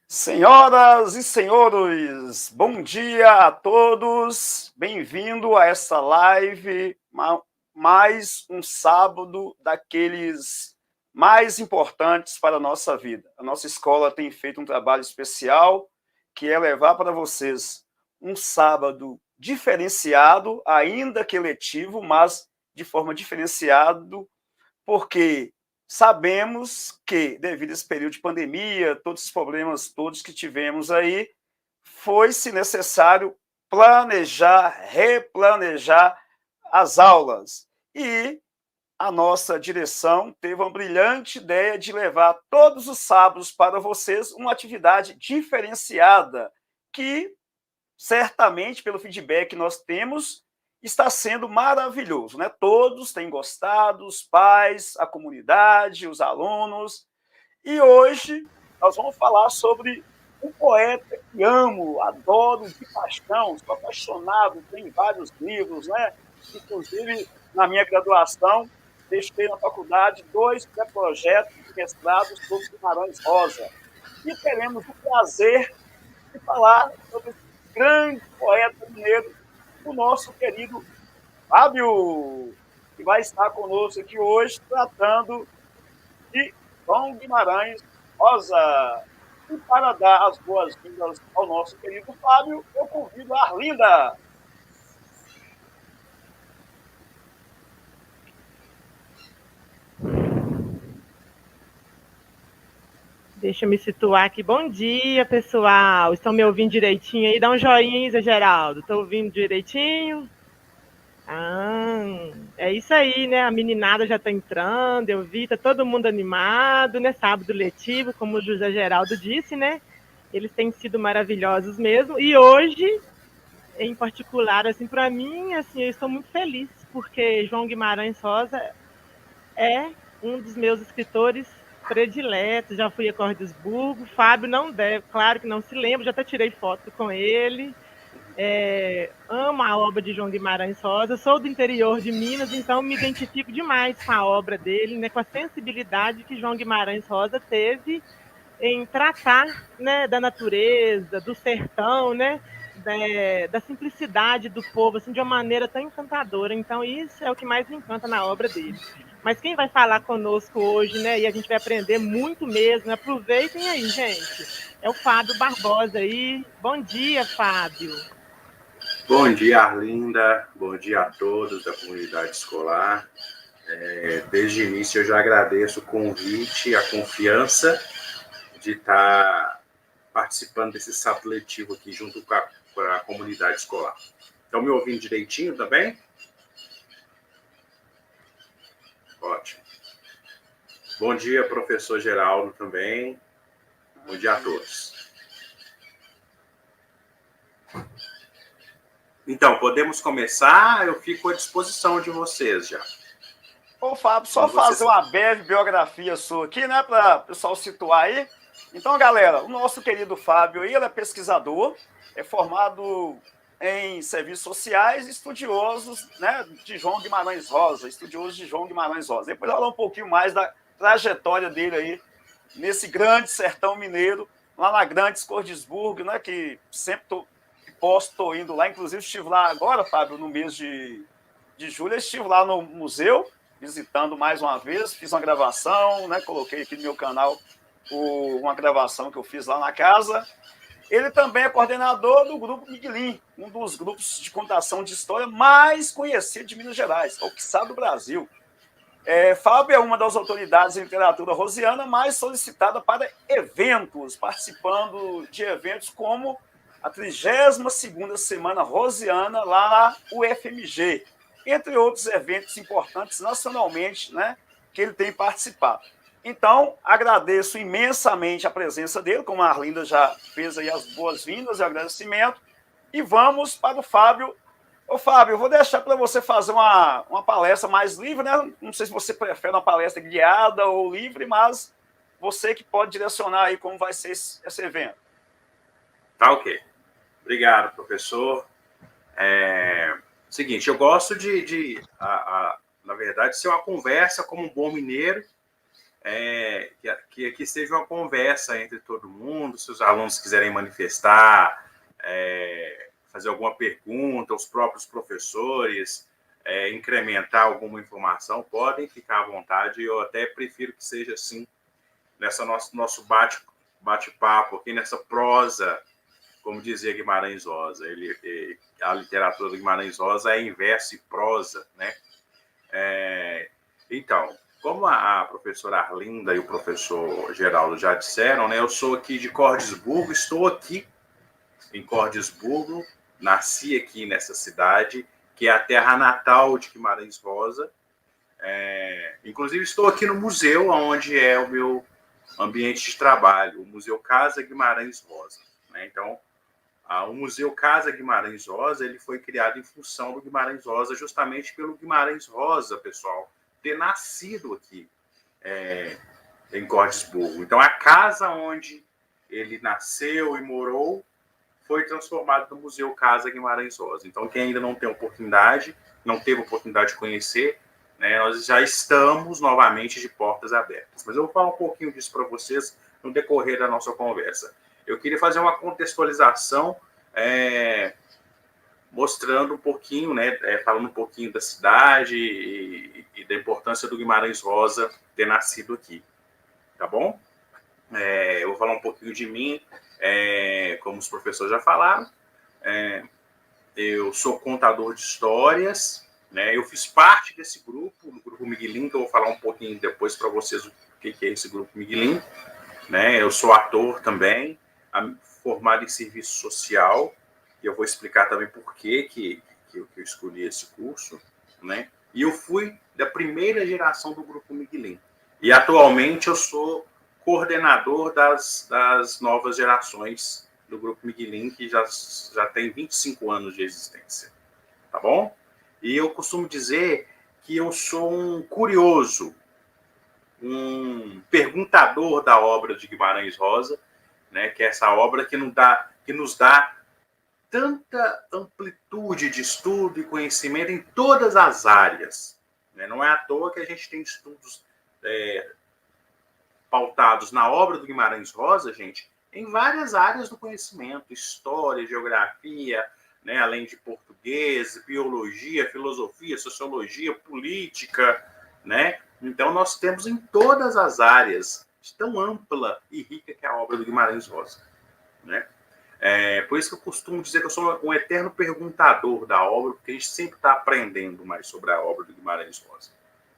Senhoras e senhores, bom dia a todos. Bem-vindo a essa live, mais um sábado daqueles mais importantes para a nossa vida. A nossa escola tem feito um trabalho especial, que é levar para vocês um sábado diferenciado, ainda que letivo, mas de forma diferenciada, porque sabemos que, devido a esse período de pandemia, todos os problemas todos que tivemos aí, foi-se necessário planejar, replanejar as aulas. E a nossa direção teve uma brilhante ideia de levar todos os sábados para vocês uma atividade diferenciada, que certamente, pelo feedback que nós temos, está sendo maravilhoso, né? Todos têm gostado, os pais, a comunidade, os alunos. E hoje nós vamos falar sobre um poeta que amo, adoro de paixão, sou apaixonado, tem vários livros, né? Inclusive, na minha graduação, deixei na faculdade 2 pré-projetos de mestrado sobre Guimarães Rosa. E teremos o prazer de falar sobre esse grande poeta mineiro, o nosso querido Fábio, que vai estar conosco aqui hoje, tratando de João Guimarães Rosa. E para dar as boas-vindas ao nosso querido Fábio, eu convido a Arlinda. Deixa eu me situar aqui. Bom dia, pessoal. Estão me ouvindo direitinho aí? Dá um joinha, Zé Geraldo. Estão ouvindo direitinho? É isso aí, né? A meninada já está entrando, eu vi, tá todo mundo animado, né? Sábado letivo, como o José Geraldo disse, né? Eles têm sido maravilhosos mesmo. E hoje, em particular, assim, para mim, assim, eu estou muito feliz, porque João Guimarães Rosa é um dos meus escritores prediletos. Já fui a Cordesburgo. Fábio não deve, claro que não se lembra, já até tirei foto com ele. Amo a obra de João Guimarães Rosa. Sou do interior de Minas, então me identifico demais com a obra dele, né, com a sensibilidade que João Guimarães Rosa teve em tratar, né, da natureza, do sertão, né, da simplicidade do povo, assim, de uma maneira tão encantadora. Então, isso é o que mais me encanta na obra dele. Mas quem vai falar conosco hoje, né, e a gente vai aprender muito mesmo, aproveitem aí, gente, é o Fábio Barbosa aí. Bom dia, Fábio. Bom dia, Arlinda. Bom dia a todos da comunidade escolar. Desde o início, eu já agradeço o convite, a confiança de estar participando desse sábado letivo aqui junto com a comunidade escolar. Estão me ouvindo direitinho também? Ótimo. Bom dia, professor Geraldo também. Bom dia a todos. Então, podemos começar? Eu fico à disposição de vocês já. Ô, Fábio, só fazer uma breve biografia sua aqui, né, para o pessoal situar aí. Então, galera, o nosso querido Fábio, ele é pesquisador, é formado em serviços sociais, estudiosos, né, de João Guimarães Rosa, estudioso de João Guimarães Rosa. Depois falar um pouquinho mais da trajetória dele aí nesse grande sertão mineiro, lá na Grande Cordesburgo, né, que sempre estou indo lá, inclusive estive lá agora, Fábio, no mês de julho, estive lá no museu, visitando mais uma vez, fiz uma gravação, né, coloquei aqui no meu canal uma gravação que eu fiz lá na casa. Ele também é coordenador do Grupo Miguelim, um dos grupos de contação de história mais conhecidos de Minas Gerais, ou quiçá do Brasil. Fábio é uma das autoridades em literatura rosiana mais solicitada para eventos, participando de eventos como a 32ª Semana Rosiana lá na UFMG, entre outros eventos importantes nacionalmente, né, que ele tem participado. Então, agradeço imensamente a presença dele, como a Arlinda já fez aí as boas-vindas e o agradecimento, e vamos para o Fábio. Ô, Fábio, eu vou deixar para você fazer uma palestra mais livre, né? Não sei se você prefere uma palestra guiada ou livre, mas você que pode direcionar aí como vai ser esse evento. Tá ok. Obrigado, professor. Seguinte, eu gosto na verdade, ser uma conversa como um bom mineiro, que aqui seja uma conversa entre todo mundo. Se os alunos quiserem manifestar, fazer alguma pergunta, os próprios professores, incrementar alguma informação, podem ficar à vontade. Eu até prefiro que seja assim, nessa nosso bate-papo aqui, nessa prosa, como dizia Guimarães Rosa. A literatura do Guimarães Rosa é em verso e prosa, né? Então, como a professora Arlinda e o professor Geraldo já disseram, né, eu sou aqui de Cordisburgo, estou aqui em Cordisburgo, nasci aqui nessa cidade, que é a terra natal de Guimarães Rosa. Inclusive, estou aqui no museu, onde é o meu ambiente de trabalho, o Museu Casa Guimarães Rosa, né? Então, o Museu Casa Guimarães Rosa, ele foi criado em função do Guimarães Rosa, justamente pelo Guimarães Rosa, pessoal, ter nascido aqui em Cordisburgo. Então, a casa onde ele nasceu e morou foi transformada no Museu Casa Guimarães Rosa. Então, quem ainda não teve oportunidade de conhecer, né, nós já estamos novamente de portas abertas. Mas eu vou falar um pouquinho disso para vocês no decorrer da nossa conversa. Eu queria fazer uma contextualização, mostrando um pouquinho, né, falando um pouquinho da cidade e da importância do Guimarães Rosa ter nascido aqui. Tá bom? Eu vou falar um pouquinho de mim, como os professores já falaram. Eu sou contador de histórias, né? Eu fiz parte desse grupo, do Grupo Miguelin, que eu vou falar um pouquinho depois para vocês o que é esse Grupo Miguelin, né? Eu sou ator também, formado em serviço social, e eu vou explicar também por que eu escolhi esse curso, né? E eu fui da primeira geração do Grupo Miguelin. E atualmente eu sou coordenador das novas gerações do Grupo Miguelin, que já tem 25 anos de existência. Tá bom? E eu costumo dizer que eu sou um curioso, um perguntador da obra de Guimarães Rosa, né, que é essa obra que nos dá tanta amplitude de estudo e conhecimento em todas as áreas, né? Não é à toa que a gente tem estudos pautados na obra do Guimarães Rosa, gente, em várias áreas do conhecimento, história, geografia, né, além de português, biologia, filosofia, sociologia, política, né? Então, nós temos em todas as áreas, tão ampla e rica que é a obra do Guimarães Rosa, né? Por isso que eu costumo dizer que eu sou um eterno perguntador da obra, porque a gente sempre está aprendendo mais sobre a obra do Guimarães Rosa.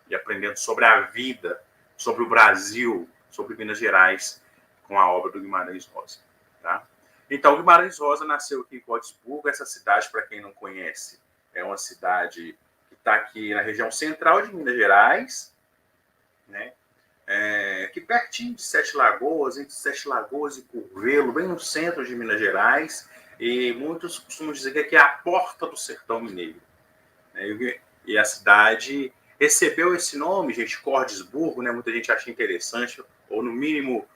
E aprendendo sobre a vida, sobre o Brasil, sobre Minas Gerais, com a obra do Guimarães Rosa. Tá? Então, o Guimarães Rosa nasceu aqui em Cordisburgo. Essa cidade, para quem não conhece, é uma cidade que está aqui na região central de Minas Gerais, né? Aqui pertinho de Sete Lagoas, entre Sete Lagoas e Curvelo, bem no centro de Minas Gerais, e muitos costumam dizer que aqui é a porta do sertão mineiro. E a cidade recebeu esse nome, gente, Cordisburgo, né? Muita gente acha interessante, ou no mínimo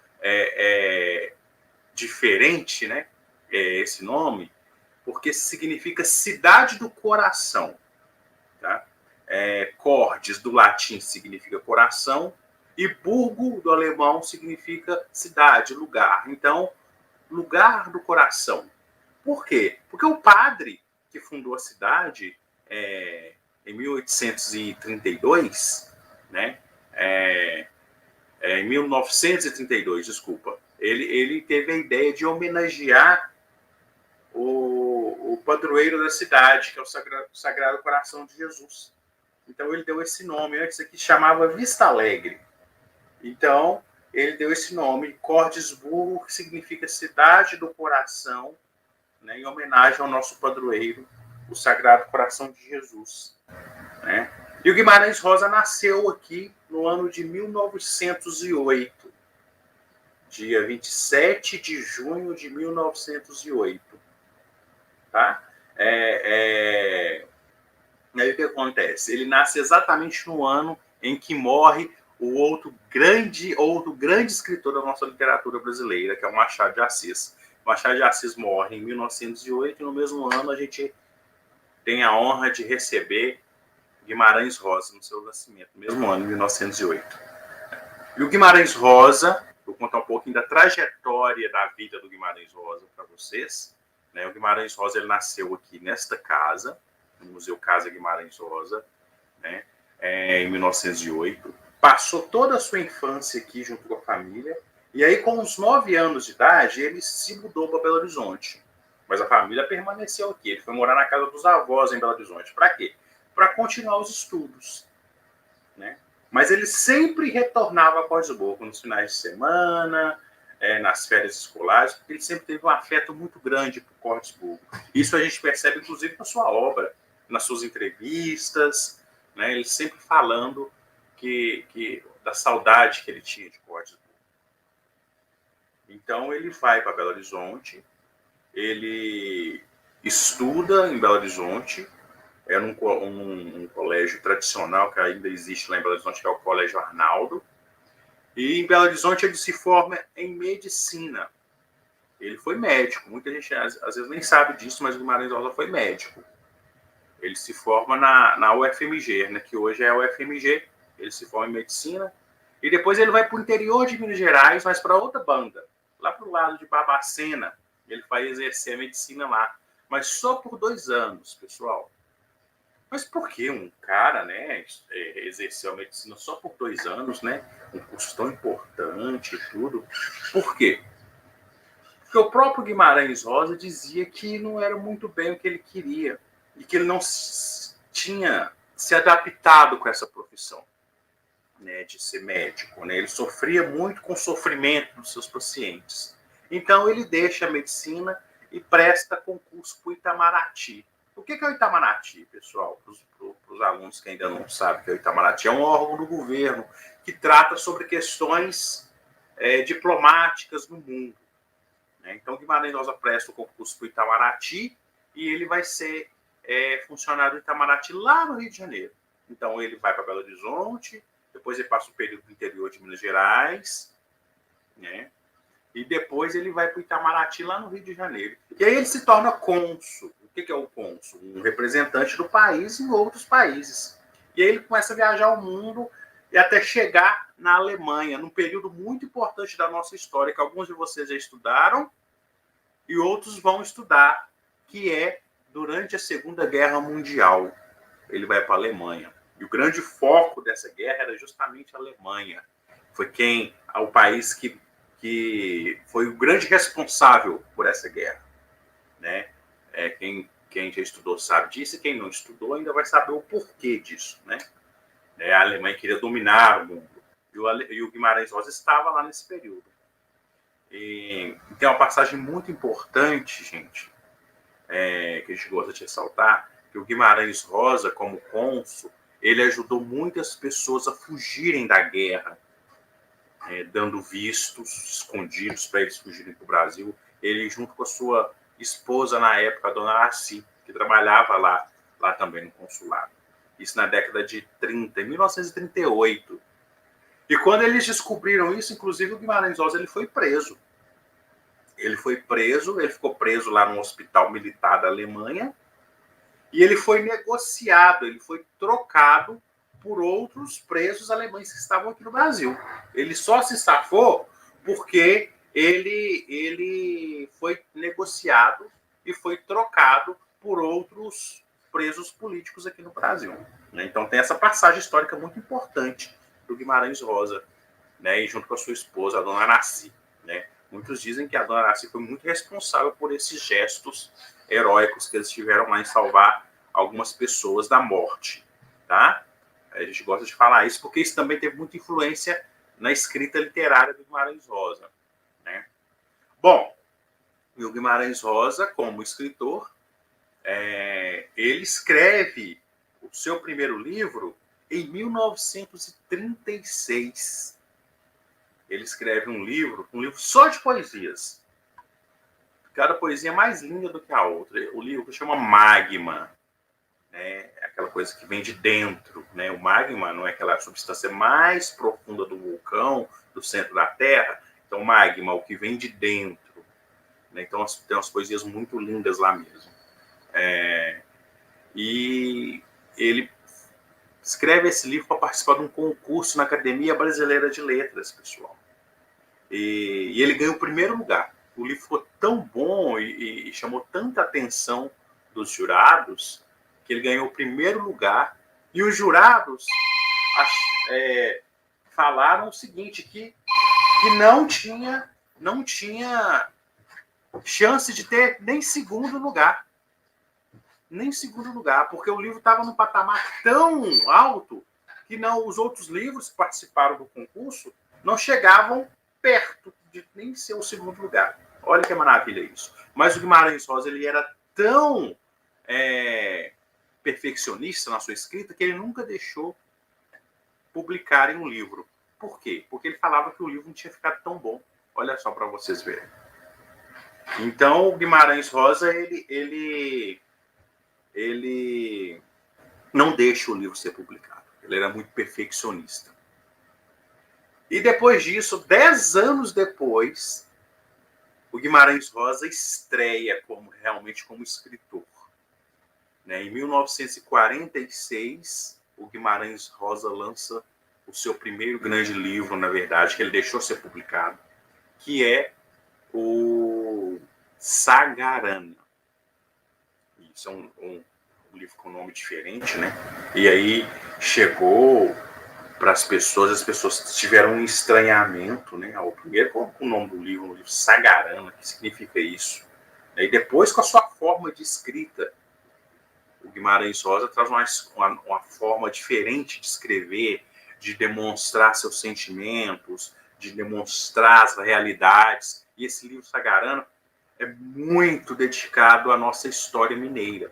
diferente, né? Esse nome, porque significa cidade do coração. Tá? Cordes, do latim, significa coração, e burgo, do alemão, significa cidade, lugar. Então, lugar do coração. Por quê? Porque o padre que fundou a cidade em 1832, né? Em 1932, desculpa, ele teve a ideia de homenagear o padroeiro da cidade, que é o Sagrado Coração de Jesus. Então, ele deu esse nome. Antes aqui chamava Vista Alegre. Então, ele deu esse nome, Cordisburgo, que significa cidade do coração, né, em homenagem ao nosso padroeiro, o Sagrado Coração de Jesus. Né? E o Guimarães Rosa nasceu aqui no ano de 1908, dia 27 de junho de 1908. Tá? Aí o que acontece? Ele nasce exatamente no ano em que morre o outro grande escritor da nossa literatura brasileira, que é o Machado de Assis. O Machado de Assis morre em 1908 e no mesmo ano a gente tem a honra de receber Guimarães Rosa no seu nascimento, no mesmo ano, 1908. E o Guimarães Rosa, vou contar um pouquinho da trajetória da vida do Guimarães Rosa para vocês. Né? O Guimarães Rosa ele nasceu aqui nesta casa, no Museu Casa Guimarães Rosa, né? Em 1908. Passou toda a sua infância aqui junto com a família. E aí, com uns 9 anos de idade, ele se mudou para Belo Horizonte. Mas a família permaneceu aqui. Ele foi morar na casa dos avós em Belo Horizonte. Para quê? Para continuar os estudos. Né? Mas ele sempre retornava a Córdisburgo nos finais de semana, nas férias escolares, porque ele sempre teve um afeto muito grande por Córdisburgo. Isso a gente percebe, inclusive, na sua obra, nas suas entrevistas, né? Ele sempre falando da saudade que ele tinha de Córdisburgo. Então, ele vai para Belo Horizonte, ele estuda em Belo Horizonte, era um colégio tradicional que ainda existe lá em Belo Horizonte, que é o Colégio Arnaldo. E em Belo Horizonte ele se forma em medicina. Ele foi médico. Muita gente às vezes nem sabe disso, mas o Guimarães Rosa foi médico. Ele se forma na UFMG, né, que hoje é a UFMG. Ele se forma em medicina. E depois ele vai para o interior de Minas Gerais, mas para outra banda. Lá para o lado de Barbacena. Ele vai exercer a medicina lá. Mas só por 2 anos, pessoal. Mas por que um cara, né, exerceu a medicina só por 2 anos, né? Um curso tão importante e tudo. Por quê? Porque o próprio Guimarães Rosa dizia que não era muito bem o que ele queria e que ele não tinha se adaptado com essa profissão, né, de ser médico, né? Ele sofria muito com o sofrimento dos seus pacientes. Então ele deixa a medicina e presta concurso para o Itamaraty. O que é o Itamaraty, pessoal? Para os alunos que ainda não sabem o que é o Itamaraty, é um órgão do governo que trata sobre questões diplomáticas no mundo. Né? Então, Guimarães Rosa presta o concurso para o Itamaraty e ele vai ser funcionário do Itamaraty lá no Rio de Janeiro. Então, ele vai para Belo Horizonte, depois ele passa um período no interior de Minas Gerais, né? E depois ele vai para o Itamaraty lá no Rio de Janeiro. E aí ele se torna cônsul. O que é o cônsul? Um representante do país em outros países. E aí ele começa a viajar o mundo e até chegar na Alemanha, num período muito importante da nossa história, que alguns de vocês já estudaram e outros vão estudar, que é durante a Segunda Guerra Mundial. Ele vai para a Alemanha. E o grande foco dessa guerra era justamente a Alemanha. Foi o país que foi o grande responsável por essa guerra. Né? Quem já estudou sabe disso, e quem não estudou ainda vai saber o porquê disso. Né? A Alemanha queria dominar o mundo, e o Guimarães Rosa estava lá nesse período. E tem uma passagem muito importante, gente, que a gente gosta de ressaltar, que o Guimarães Rosa, como cônsul, ele ajudou muitas pessoas a fugirem da guerra, dando vistos escondidos para eles fugirem para o Brasil. Ele, junto com a sua esposa na época, a dona Arci, que trabalhava lá também no consulado. Isso na década de 30, em 1938. E quando eles descobriram isso, inclusive o Guimarães Rosa ele foi preso. Ele ficou preso lá no hospital militar da Alemanha, e ele foi negociado, ele foi trocado por outros presos alemães que estavam aqui no Brasil. Ele só se safou porque ele foi negociado e foi trocado por outros presos políticos aqui no Brasil. Então tem essa passagem histórica muito importante do Guimarães Rosa, né, e junto com a sua esposa, a dona Araci. Né? Muitos dizem que a dona Araci foi muito responsável por esses gestos heróicos que eles tiveram lá em salvar algumas pessoas da morte. Tá? A gente gosta de falar isso porque isso também teve muita influência na escrita literária do Guimarães Rosa. Né? Bom, e o Guimarães Rosa, como escritor, ele escreve o seu primeiro livro em 1936. Ele escreve um livro só de poesias. Cada poesia mais linda do que a outra. O livro que chama Magma. É aquela coisa que vem de dentro. Né? O magma não é aquela substância mais profunda do vulcão, do centro da Terra. Então, magma, o que vem de dentro. Né? Então, tem umas poesias muito lindas lá mesmo. E ele escreve esse livro para participar de um concurso na Academia Brasileira de Letras, pessoal. E ele ganhou o primeiro lugar. O livro ficou tão bom e chamou tanta atenção dos jurados que ele ganhou o primeiro lugar. E os jurados falaram o seguinte, que não tinha chance de ter nem segundo lugar. Nem segundo lugar, porque o livro estava num patamar tão alto que os outros livros que participaram do concurso não chegavam perto de nem ser o segundo lugar. Olha que maravilha isso. Mas o Guimarães Rosa, ele era tão perfeccionista na sua escrita que ele nunca deixou publicarem um livro. Por quê? Porque ele falava que o livro não tinha ficado tão bom. Olha só para vocês verem. Então, o Guimarães Rosa, ele não deixa o livro ser publicado. Ele era muito perfeccionista. E depois disso, 10 anos depois, o Guimarães Rosa estreia realmente como escritor. Em 1946, o Guimarães Rosa lança o seu primeiro grande livro, na verdade, que ele deixou ser publicado, que é o Sagarana. Isso é um livro com nome diferente, né? E aí chegou para as pessoas tiveram um estranhamento, né? Primeiro com o nome do livro Sagarana, que significa isso. E depois com a sua forma de escrita. O Guimarães Rosa traz uma forma diferente de escrever, de demonstrar seus sentimentos, de demonstrar as realidades. E esse livro Sagarana é muito dedicado à nossa história mineira.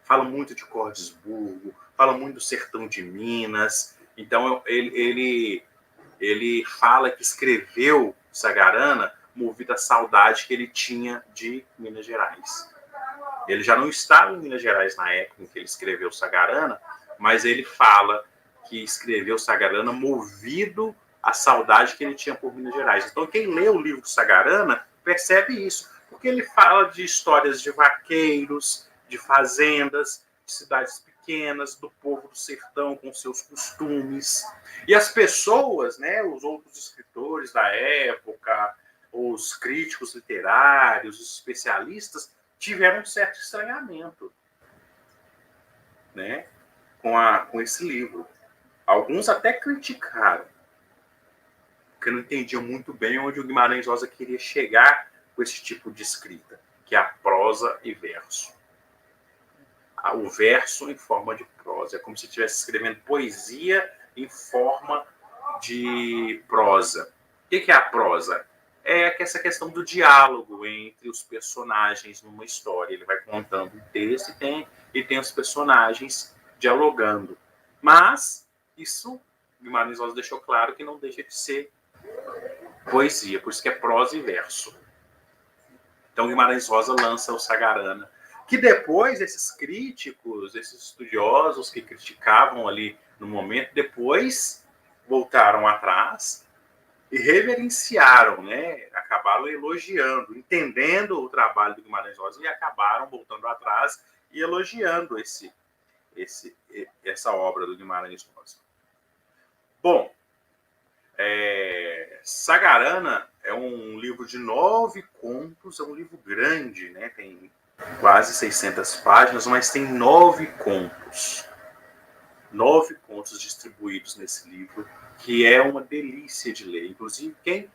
Fala muito de Cordesburgo, fala muito do sertão de Minas. Então, ele fala que escreveu Sagarana movido à saudade que ele tinha de Minas Gerais. Ele já não estava em Minas Gerais na época em que ele escreveu Sagarana, mas ele fala que escreveu Sagarana movido à saudade que ele tinha por Minas Gerais. Então, quem lê o livro Sagarana percebe isso, porque ele fala de histórias de vaqueiros, de fazendas, de cidades pequenas, do povo do sertão com seus costumes. E as pessoas, né, os outros escritores da época, os críticos literários, os especialistas, tiveram um certo estranhamento, né, com esse livro. Alguns até criticaram, porque não entendiam muito bem onde o Guimarães Rosa queria chegar com esse tipo de escrita, que é a prosa e verso. O verso em forma de prosa. É como se estivesse escrevendo poesia em forma de prosa. O que é a prosa? É essa questão do diálogo entre os personagens numa história. Ele vai contando um texto e tem os personagens dialogando. Mas isso, Guimarães Rosa deixou claro que não deixa de ser poesia, por isso que é prosa e verso. Então Guimarães Rosa lança o Sagarana, que depois esses críticos, esses estudiosos que criticavam ali no momento, depois voltaram atrás e reverenciaram, né? Acabaram elogiando, entendendo o trabalho do Guimarães Rosa e acabaram voltando atrás e elogiando essa obra do Guimarães Rosa. Bom, Sagarana é um livro de 9 contos, é um livro grande, né? Tem quase 600 páginas, mas tem 9 contos. 9 contos distribuídos nesse livro, que é uma delícia de ler. Inclusive, quem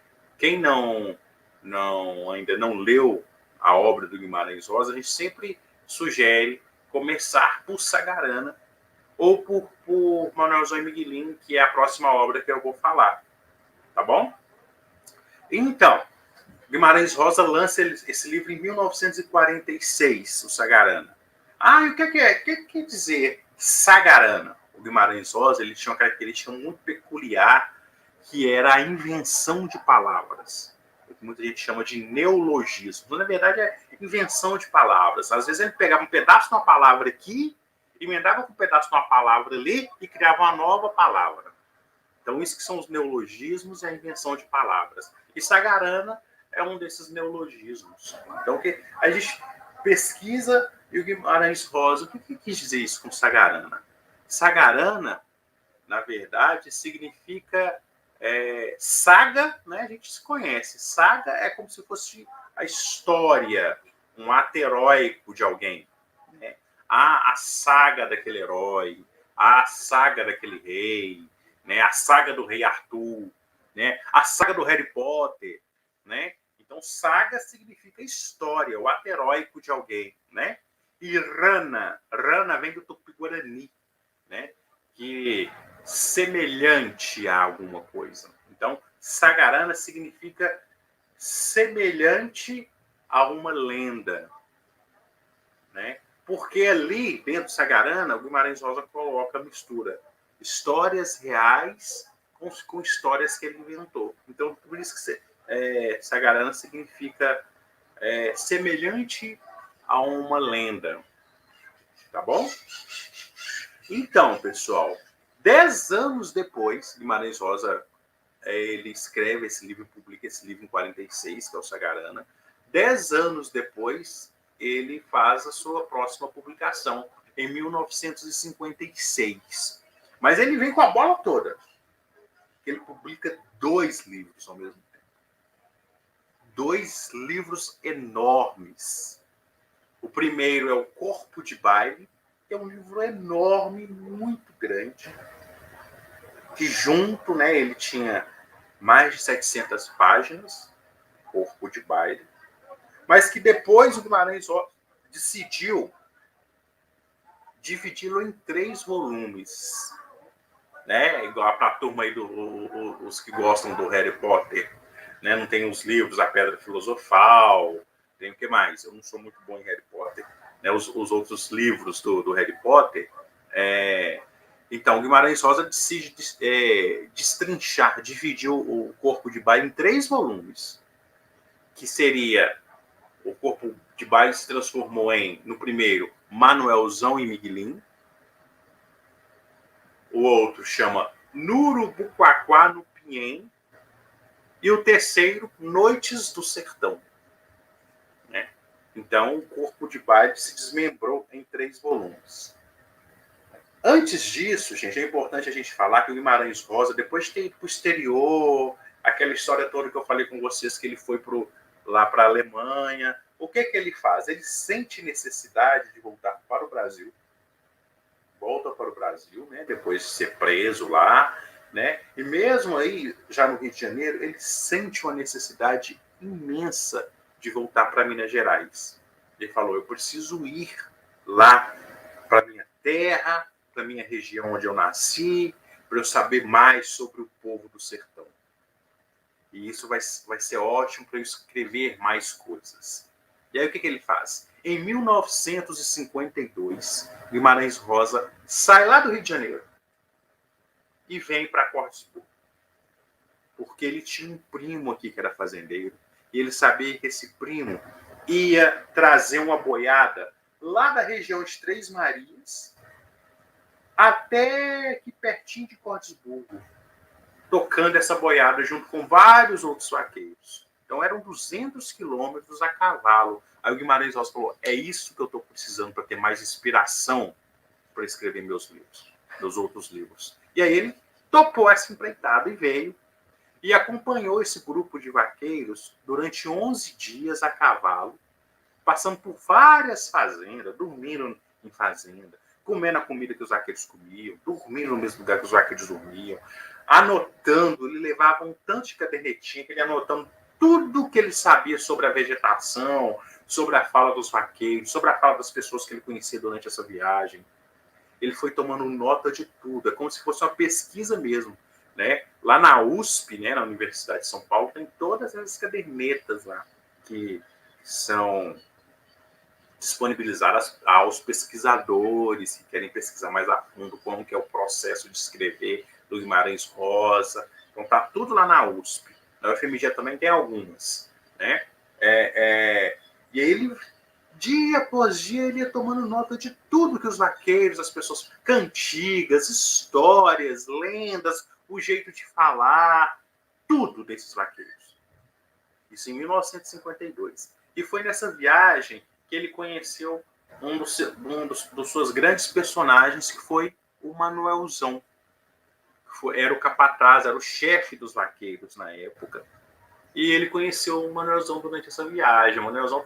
ainda não leu a obra do Guimarães Rosa, a gente sempre sugere começar por Sagarana ou por Manuelzão e Miguelinho, que é a próxima obra que eu vou falar. Tá bom? Então, Guimarães Rosa lança esse livro em 1946, o Sagarana. E o que quer dizer Sagarana? O Guimarães Rosa ele tinha uma característica muito peculiar, que era a invenção de palavras. O que muita gente chama de neologismo. Na verdade, é invenção de palavras. Às vezes ele pegava um pedaço de uma palavra aqui, emendava com um pedaço de uma palavra ali e criava uma nova palavra. Então, isso que são os neologismos e a invenção de palavras. E Sagarana é um desses neologismos. Então, a gente pesquisa e o Guimarães Rosa, o que quis dizer isso com Sagarana? Sagarana, na verdade, significa saga, né? A gente se conhece. Saga é como se fosse a história, um ato heróico de alguém. Né? A saga daquele herói, a saga daquele rei, né? A saga do rei Arthur, né? A saga do Harry Potter, né? Então, saga significa história, o ato heróico de alguém, né? E rana vem do Tupi-Guarani, né? Que semelhante a alguma coisa. Então, Sagarana significa semelhante a uma lenda, né? Porque ali, dentro de Sagarana, o Guimarães Rosa coloca a mistura histórias reais com histórias que ele inventou. Então, por isso que Sagarana significa semelhante a uma lenda. Tá bom? Então, pessoal, 10 anos depois, Guimarães Rosa ele escreve esse livro, publica esse livro em 46, que é o Sagarana. 10 anos depois, ele faz a sua próxima publicação, em 1956. Mas ele vem com a bola toda. Ele publica 2 livros ao mesmo tempo. 2 livros enormes. O primeiro é O Corpo de Baile, que é um livro enorme, muito grande, que junto, né, ele tinha mais de 700 páginas, Corpo de Baile, mas que depois o Guimarães decidiu dividi-lo em 3 volumes, né? Igual para a turma aí os que gostam do Harry Potter, né? Não tem os livros A Pedra Filosofal, tem o que mais? Eu não sou muito bom em Harry Potter, né? Os outros livros do Harry Potter. Então, Guimarães Rosa decide destrinchar, dividir o Corpo de Baile em 3 volumes, que seria o Corpo de Baile se transformou no primeiro, Manuelzão e Miguelim. O outro chama Nurubuquaquá no Pinhém. E o terceiro, Noites do Sertão. Né? Então, o Corpo de Baile se desmembrou em 3 volumes. Antes disso, gente, é importante a gente falar que o Guimarães Rosa, depois de ter ido para o exterior, aquela história toda que eu falei com vocês, que ele foi lá para a Alemanha, o que ele faz? Ele sente necessidade de voltar para o Brasil. Volta para o Brasil, né, depois de ser preso lá, né? E mesmo aí, já no Rio de Janeiro, ele sente uma necessidade imensa de voltar para Minas Gerais. Ele falou, eu preciso ir lá para minha terra, para minha região onde eu nasci, para eu saber mais sobre o povo do sertão. E isso vai ser ótimo para eu escrever mais coisas. E aí o que ele faz? Em 1952, Guimarães Rosa sai lá do Rio de Janeiro e vem para Cortes-Burgo. Porque ele tinha um primo aqui que era fazendeiro e ele sabia que esse primo ia trazer uma boiada lá da região de Três Marias até aqui pertinho de Cortes-Burgo, tocando essa boiada junto com vários outros vaqueiros. Então eram 200 quilômetros a cavalo. Aí o Guimarães Rosa falou, é isso que eu estou precisando para ter mais inspiração para escrever meus outros livros. E aí ele topou essa empreitada e veio e acompanhou esse grupo de vaqueiros durante 11 dias a cavalo, passando por várias fazendas, dormindo em fazenda, comendo a comida que os vaqueiros comiam, dormindo no mesmo lugar que os vaqueiros dormiam, anotando, ele levava um tanto de cadernetinha que ele anotando tudo que ele sabia sobre a vegetação, sobre a fala dos vaqueiros, sobre a fala das pessoas que ele conhecia durante essa viagem. Ele foi tomando nota de tudo, é como se fosse uma pesquisa mesmo. Né? Lá na USP, né, na Universidade de São Paulo, tem todas essas cadernetas lá que são disponibilizadas aos pesquisadores que querem pesquisar mais a fundo como que é o processo de escrever do Guimarães Rosa. Então tá tudo lá na USP. Na UFMG também tem algumas. Né? E aí ele, dia após dia, ele ia tomando nota de tudo que os vaqueiros, as pessoas, cantigas, histórias, lendas, o jeito de falar, tudo desses vaqueiros. Isso em 1952. E foi nessa viagem que ele conheceu um dos suas grandes personagens, que foi o Manuelzão. Era o capataz, era o chefe dos vaqueiros na época. E ele conheceu o Manuelzão durante essa viagem. O Manuelzão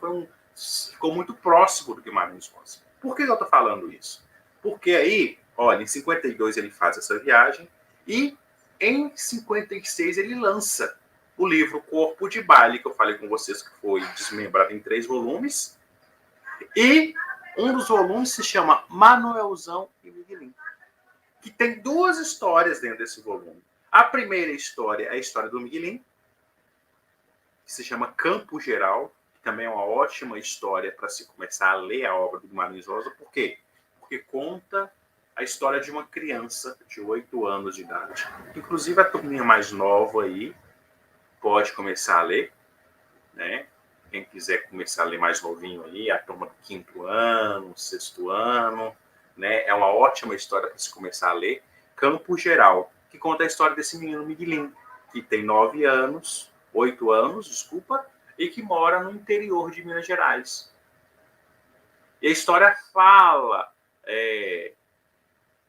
ficou muito próximo do Guimarães Rosa. Por que eu estou falando isso? Porque aí, olha, em 52 ele faz essa viagem e em 56 ele lança o livro Corpo de Baile, que eu falei com vocês que foi desmembrado em 3 volumes. E um dos volumes se chama Manuelzão e Miguelinho, que tem 2 histórias dentro desse volume. A primeira história é a história do Miguelinho, que se chama Campo Geral, que também é uma ótima história para se começar a ler a obra do Guimarães Rosa. Por quê? Porque conta a história de uma criança de 8 anos de idade. Inclusive, a turminha mais nova aí pode começar a ler, né? Quem quiser começar a ler mais novinho aí, a turma do 5º ano, 6º ano, né? É uma ótima história para se começar a ler. Campo Geral, que conta a história desse menino Miguelinho, que tem 9 anos, 8 anos, desculpa, e que mora no interior de Minas Gerais. E a história fala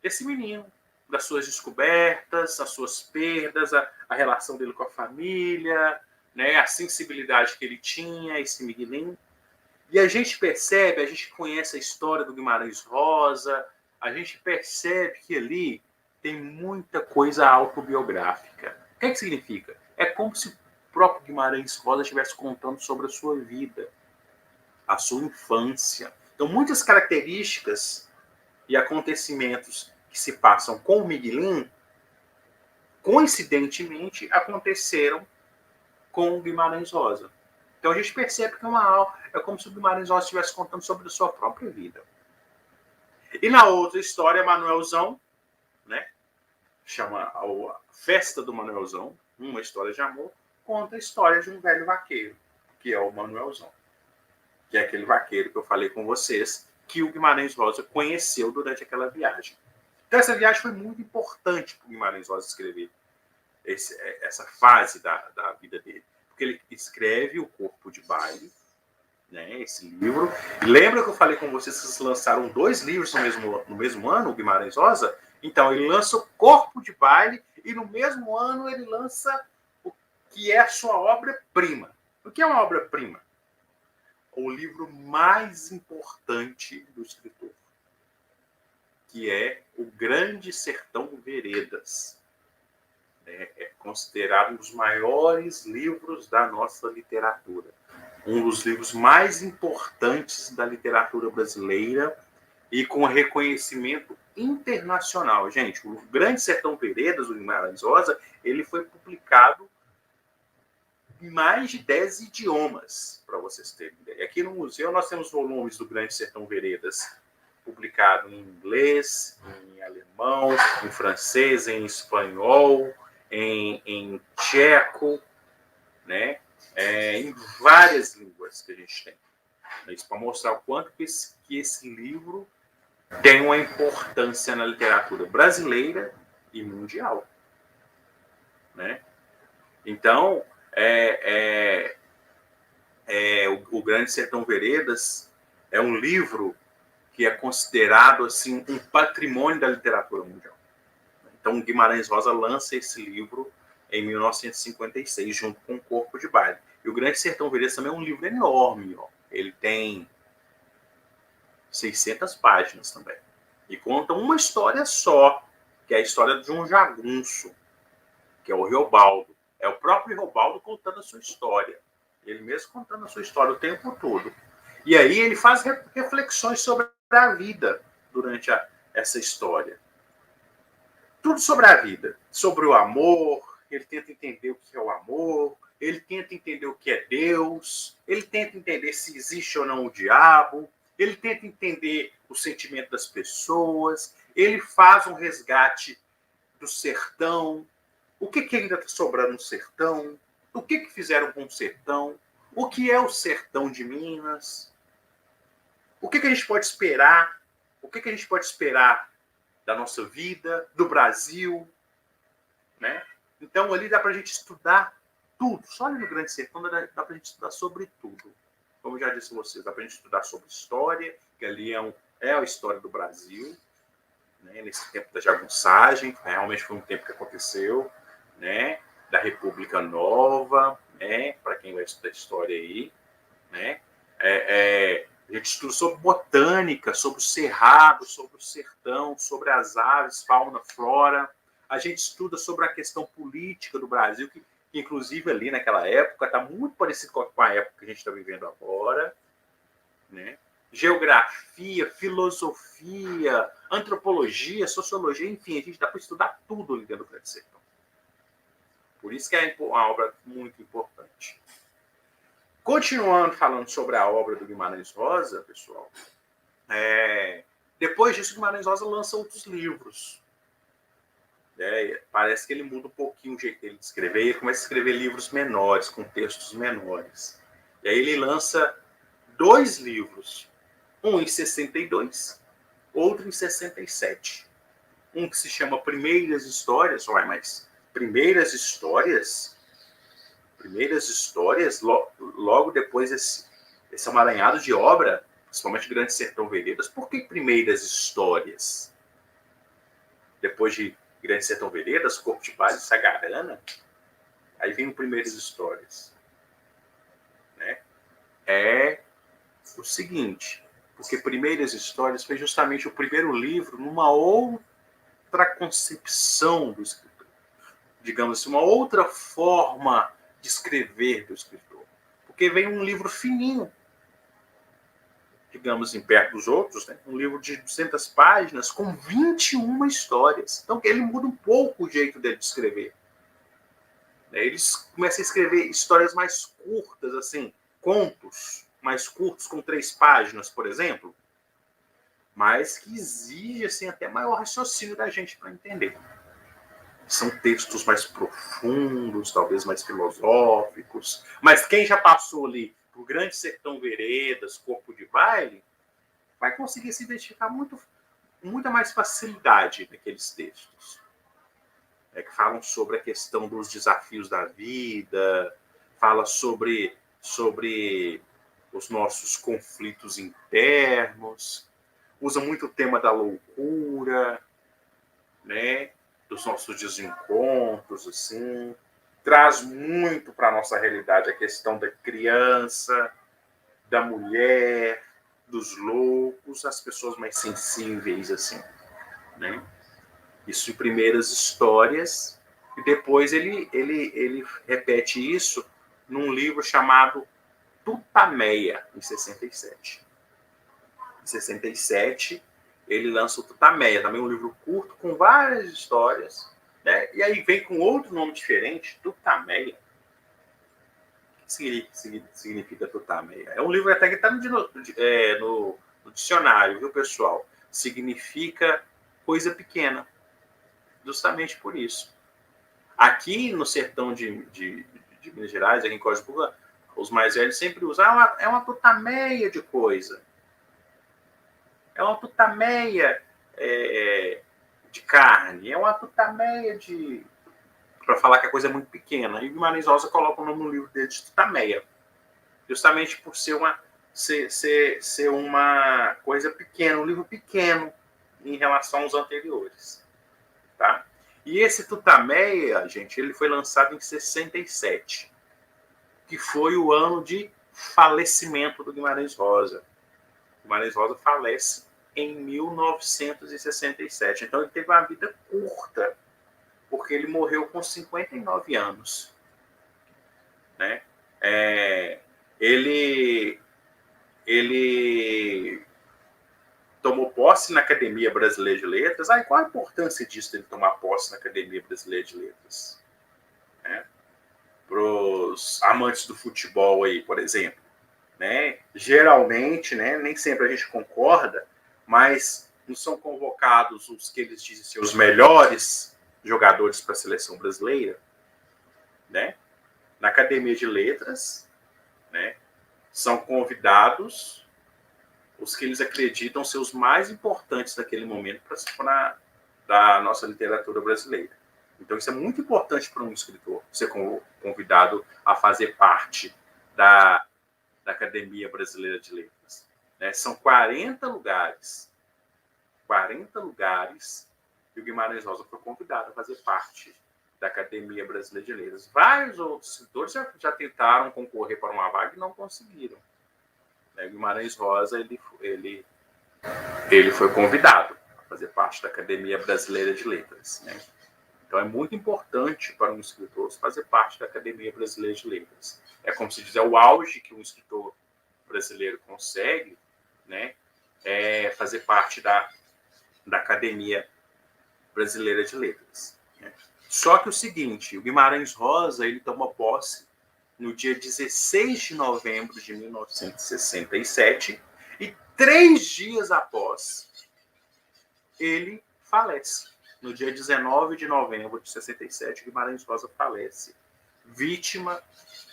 desse menino, das suas descobertas, as suas perdas, a relação dele com a família, né, a sensibilidade que ele tinha, esse Miguelinho. E a gente percebe, a gente conhece a história do Guimarães Rosa, a gente percebe que ali tem muita coisa autobiográfica. O que significa? É como se o próprio Guimarães Rosa estivesse contando sobre a sua vida, a sua infância. Então, muitas características e acontecimentos que se passam com o Miguelinho, coincidentemente, aconteceram com o Guimarães Rosa. Então a gente percebe que é como se o Guimarães Rosa estivesse contando sobre a sua própria vida. E na outra história, Manuelzão, né, chama a Festa do Manuelzão, uma história de amor, conta a história de um velho vaqueiro, que é o Manuelzão, que é aquele vaqueiro que eu falei com vocês, que o Guimarães Rosa conheceu durante aquela viagem. Então essa viagem foi muito importante para o Guimarães Rosa escrever essa fase da vida dele. Porque ele escreve o Corpo de Baile, né, esse livro. E lembra que eu falei com vocês que eles lançaram 2 livros no mesmo ano, o Guimarães Rosa? Então, ele lança o Corpo de Baile e no mesmo ano ele lança o que é a sua obra-prima. O que é uma obra-prima? O livro mais importante do escritor, que é O Grande Sertão Veredas. É considerado um dos maiores livros da nossa literatura. Um dos livros mais importantes da literatura brasileira e com reconhecimento internacional. Gente, o Grande Sertão Veredas, do Guimarães Rosa, ele foi publicado em mais de 10 idiomas, para vocês terem ideia. Aqui no museu nós temos volumes do Grande Sertão Veredas publicado em inglês, em alemão, em francês, em espanhol, em tcheco, né? Em várias línguas que a gente tem. Isso para mostrar o quanto que esse livro tem uma importância na literatura brasileira e mundial, né? Então, o Grande Sertão Veredas é um livro que é considerado assim um patrimônio da literatura mundial. Então, Guimarães Rosa lança esse livro em 1956, junto com o Corpo de Baile. E o Grande Sertão Veredas também é um livro enorme. Ó. Ele tem 600 páginas também. E conta uma história só, que é a história de um jagunço, que é o Reobaldo. É o próprio Reobaldo contando a sua história. Ele mesmo contando a sua história o tempo todo. E aí ele faz reflexões sobre a vida durante essa história. Tudo sobre a vida, sobre o amor, ele tenta entender o que é o amor, ele tenta entender o que é Deus, ele tenta entender se existe ou não o diabo, ele tenta entender o sentimento das pessoas, ele faz um resgate do sertão, o que ainda está sobrando no sertão, o que fizeram com o sertão, o que é o sertão de Minas, o que a gente pode esperar, o que a gente pode esperar da nossa vida, do Brasil, né? Então ali dá para a gente estudar tudo. Só ali no Grande Sertão dá para a gente estudar sobre tudo. Como eu já disse a vocês, dá para a gente estudar sobre história, que ali é a história do Brasil, né, nesse tempo da jagunçagem, realmente foi um tempo que aconteceu, né, da República Nova, né, para quem vai estudar história aí, né, a gente estuda sobre botânica, sobre o cerrado, sobre o sertão, sobre as aves, fauna, flora. A gente estuda sobre a questão política do Brasil, que inclusive ali naquela época está muito parecido com a época que a gente está vivendo agora, né? Geografia, filosofia, antropologia, sociologia, enfim, a gente dá para estudar tudo ali dentro do Grande Sertão. Por isso que é uma obra muito importante. Continuando falando sobre a obra do Guimarães Rosa, pessoal, depois disso, Guimarães Rosa lança outros livros. Parece que ele muda um pouquinho o jeito dele de escrever, ele começa a escrever livros menores, com textos menores. E aí ele lança 2 livros, um em 62, outro em 67. Um que se chama Primeiras Histórias, mas Primeiras Histórias, logo depois esse amaranhado de obra, principalmente Grande Sertão Veredas. Por que Primeiras Histórias? Depois de Grande Sertão Veredas, Corpo de Baile, Sagarana, aí vem o Primeiras Histórias. Né? É o seguinte, porque Primeiras Histórias foi justamente o primeiro livro numa outra concepção do escritor. Digamos assim, uma outra forma de escrever do escritor. Porque vem um livro fininho, digamos, em perto dos outros, né? Um livro de 200 páginas com 21 histórias. Então, ele muda um pouco o jeito dele de escrever. Eles começam a escrever histórias mais curtas, assim, contos mais curtos, com 3 páginas, por exemplo, mas que exige assim, até maior raciocínio da gente para entender. São textos mais profundos, talvez mais filosóficos, mas quem já passou ali por Grande Sertão Veredas, Corpo de Baile, vai conseguir se identificar com muita mais facilidade naqueles textos. Que falam sobre a questão dos desafios da vida, fala sobre os nossos conflitos internos, usa muito o tema da loucura, né? Dos nossos desencontros, assim, traz muito para a nossa realidade a questão da criança, da mulher, dos loucos, as pessoas mais sensíveis, assim, né? Isso em Primeiras Histórias, e depois ele repete isso num livro chamado Tutameia, em 67. Em 67, ele lança o Tutameia, também um livro curto, com várias histórias, né? E aí vem com outro nome diferente, Tutameia. O que significa Tutameia? É um livro até que está no dicionário, viu, pessoal? Significa coisa pequena, justamente por isso. Aqui no sertão de Minas Gerais, aqui em Código, os mais velhos sempre usam, é uma tutameia de coisa. É uma tutameia de carne, é uma tutameia de... para falar que a coisa é muito pequena. E o Guimarães Rosa coloca o nome no livro dele de Tutameia, justamente por ser uma coisa pequena, um livro pequeno em relação aos anteriores. Tá? E esse Tutameia, gente, ele foi lançado em 67, que foi o ano de falecimento do Guimarães Rosa. Guimarães Rosa falece em 1967. Então, ele teve uma vida curta, porque ele morreu com 59 anos. Né? Ele tomou posse na Academia Brasileira de Letras. Qual a importância disso, dele tomar posse na Academia Brasileira de Letras? Para os amantes do futebol aí, por exemplo. Né? Geralmente, né, nem sempre a gente concorda, mas não são convocados os que eles dizem ser os melhores jogadores para a seleção brasileira, né? Na Academia de Letras, né, são convidados os que eles acreditam ser os mais importantes naquele momento da nossa literatura brasileira. Então, isso é muito importante para um escritor, ser convidado a fazer parte da Academia Brasileira de Letras. Né? São 40 lugares. 40 lugares, e o Guimarães Rosa foi convidado a fazer parte da Academia Brasileira de Letras. Vários outros escritores já tentaram concorrer para uma vaga e não conseguiram. O Guimarães Rosa ele foi convidado a fazer parte da Academia Brasileira de Letras, né? Então é muito importante para um escritor fazer parte da Academia Brasileira de Letras. É como se diz, é o auge que um escritor brasileiro consegue, né? É fazer parte da Academia Brasileira de Letras, né? Só que o seguinte, o Guimarães Rosa ele toma posse no dia 16 de novembro de 1967 e 3 dias após ele falece. No dia 19 de novembro de 67, Guimarães Rosa falece, vítima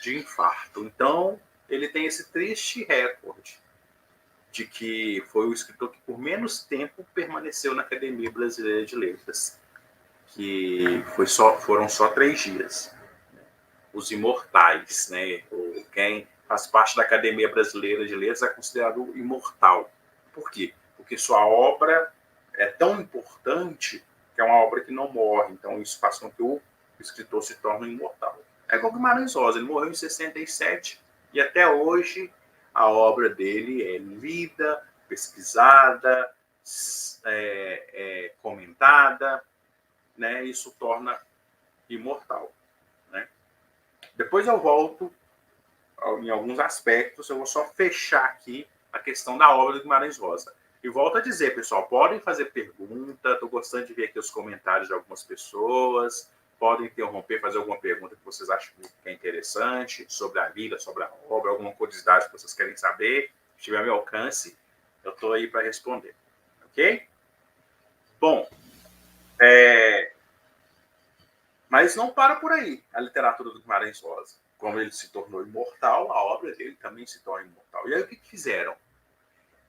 de infarto. Então, ele tem esse triste recorde de que foi o escritor que por menos tempo permaneceu na Academia Brasileira de Letras, que foram só 3 dias. Os imortais, né? Quem faz parte da Academia Brasileira de Letras é considerado imortal. Por quê? Porque sua obra é tão importante que é uma obra que não morre. Então, isso faz com que o escritor se torne imortal. É igual o Guimarães Rosa, ele morreu em 67 e até hoje a obra dele é lida, pesquisada, comentada, né? Isso torna imortal, né? Depois eu volto em alguns aspectos, eu vou só fechar aqui a questão da obra do Guimarães Rosa. E volto a dizer, pessoal, podem fazer pergunta, estou gostando de ver aqui os comentários de algumas pessoas, podem interromper, fazer alguma pergunta que vocês acham que é interessante, sobre a vida, sobre a obra, alguma curiosidade que vocês querem saber, se tiver ao meu alcance, eu estou aí para responder, ok? Bom, mas não para por aí a literatura do Guimarães Rosa. Como ele se tornou imortal, a obra dele também se torna imortal. E aí o que fizeram?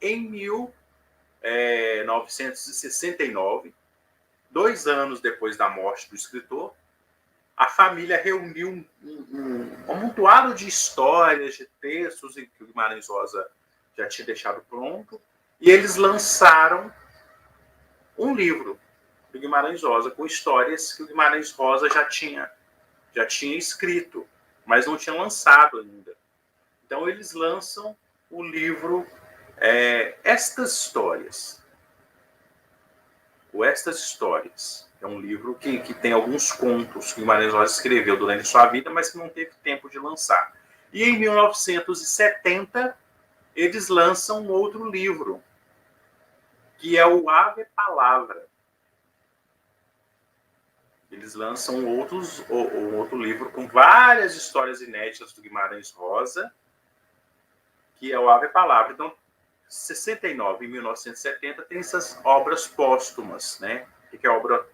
Em 1969, 2 anos depois da morte do escritor, a família reuniu um amontoado de histórias, de textos que o Guimarães Rosa já tinha deixado pronto, e eles lançaram um livro do Guimarães Rosa com histórias que o Guimarães Rosa já tinha escrito, mas não tinha lançado ainda. Então eles lançam o livro Estas Histórias. O Estas Histórias é um livro que tem alguns contos que Guimarães Rosa escreveu durante sua vida, mas que não teve tempo de lançar. E em 1970 eles lançam um outro livro, que é o Ave Palavra. Eles lançam outro livro com várias histórias inéditas do Guimarães Rosa, que é o Ave Palavra. Então, 69 e 1970 tem essas obras póstumas, né? O que é obra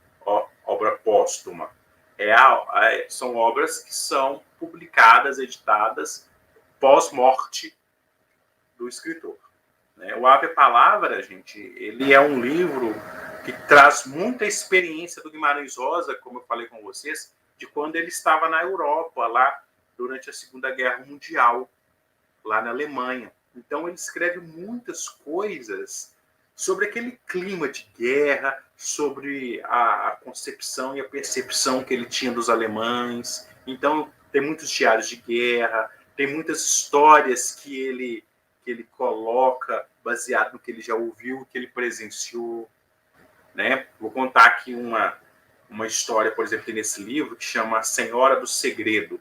póstuma? São obras que são publicadas, editadas pós-morte do escritor, né? O Ave Palavra, gente, ele é um livro que traz muita experiência do Guimarães Rosa, como eu falei com vocês, de quando ele estava na Europa, lá durante a Segunda Guerra Mundial, lá na Alemanha. Então ele escreve muitas coisas sobre aquele clima de guerra, sobre a concepção e a percepção que ele tinha dos alemães. Então tem muitos diários de guerra, tem muitas histórias que ele coloca baseado no que ele já ouviu, que ele presenciou, né? Vou contar aqui uma história, por exemplo, nesse livro, que chama A Senhora do Segredo.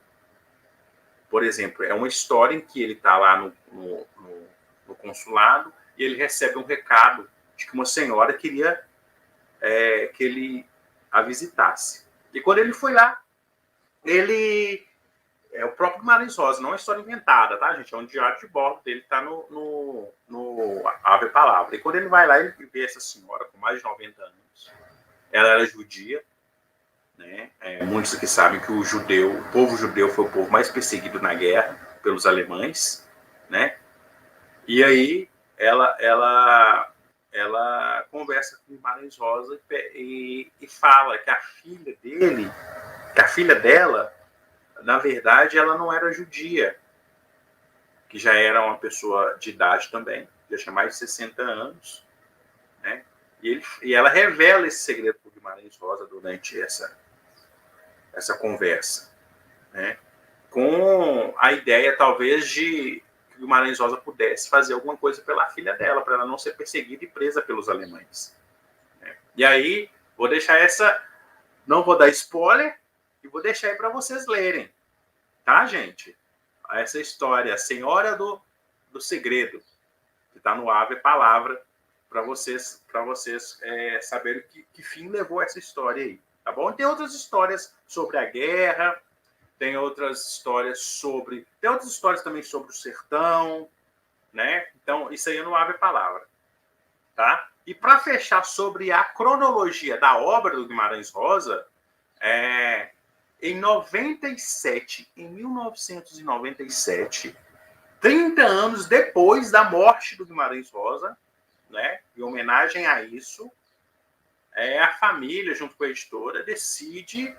Por exemplo, é uma história em que ele está lá no consulado e ele recebe um recado de que uma senhora queria que ele a visitasse. E quando ele foi lá, é o próprio Guimarães Rosa, não é uma história inventada, tá, gente? É um diário de bordo dele, está no Ave Palavra. E quando ele vai lá, ele vê essa senhora com mais de 90 anos. Ela era judia, né? Muitos aqui sabem que o povo judeu foi o povo mais perseguido na guerra pelos alemães, né? E aí ela conversa com o Guimarães Rosa e fala que a filha dela, na verdade, ela não era judia, que já era uma pessoa de idade também, já tinha mais de 60 anos, né? E ela revela esse segredo para o Guimarães Rosa durante essa conversa, né? Com a ideia, talvez, de que o Guimarães Rosa pudesse fazer alguma coisa pela filha dela, para ela não ser perseguida e presa pelos alemães. Né? E aí, vou deixar não vou dar spoiler, e vou deixar aí para vocês lerem, tá, gente? Essa história, a Senhora do Segredo, que está no Ave Palavra, para vocês saberem que fim levou essa história aí, tá bom? E tem outras histórias sobre a guerra, tem outras histórias também sobre o sertão, né? Então, isso aí não abre palavra, tá? E para fechar sobre a cronologia da obra do Guimarães Rosa, em 1997, 30 anos depois da morte do Guimarães Rosa, né? Em homenagem a isso, a família, junto com a editora, decide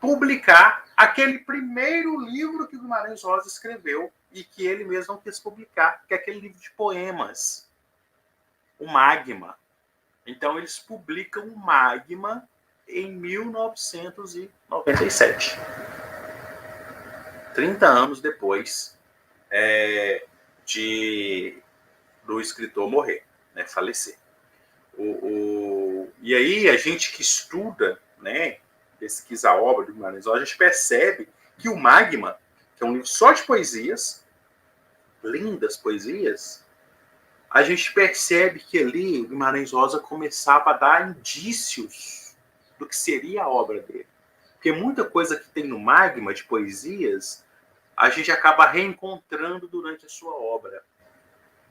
publicar aquele primeiro livro que o Guimarães Rosa escreveu e que ele mesmo não quis publicar, que é aquele livro de poemas, o Magma. Então, eles publicam o Magma em 1997. 30 anos depois do escritor morrer, né, falecer. E aí, a gente que estuda, né, pesquisa a obra do Guimarães Rosa, a gente percebe que o Magma, que é um livro só de poesias, lindas poesias, a gente percebe que ali o Guimarães Rosa começava a dar indícios do que seria a obra dele. Porque muita coisa que tem no Magma de poesias, a gente acaba reencontrando durante a sua obra.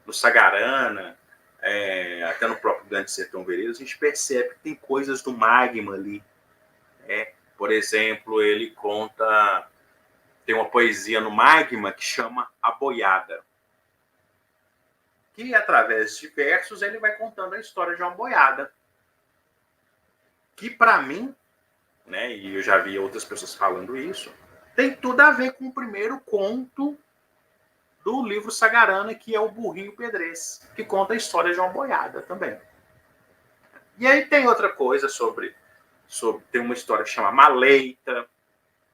No Sagarana, até no próprio Grande Sertão Veredas, a gente percebe que tem coisas do Magma ali. Por exemplo, ele conta... Tem uma poesia no Magma que chama A Boiada. Que, através de versos, ele vai contando a história de uma boiada. Que, para mim, né, e eu já vi outras pessoas falando isso, tem tudo a ver com o primeiro conto do livro Sagarana, que é o Burrinho Pedrez, que conta a história de uma boiada também. E aí tem outra coisa tem uma história que chama Maleita,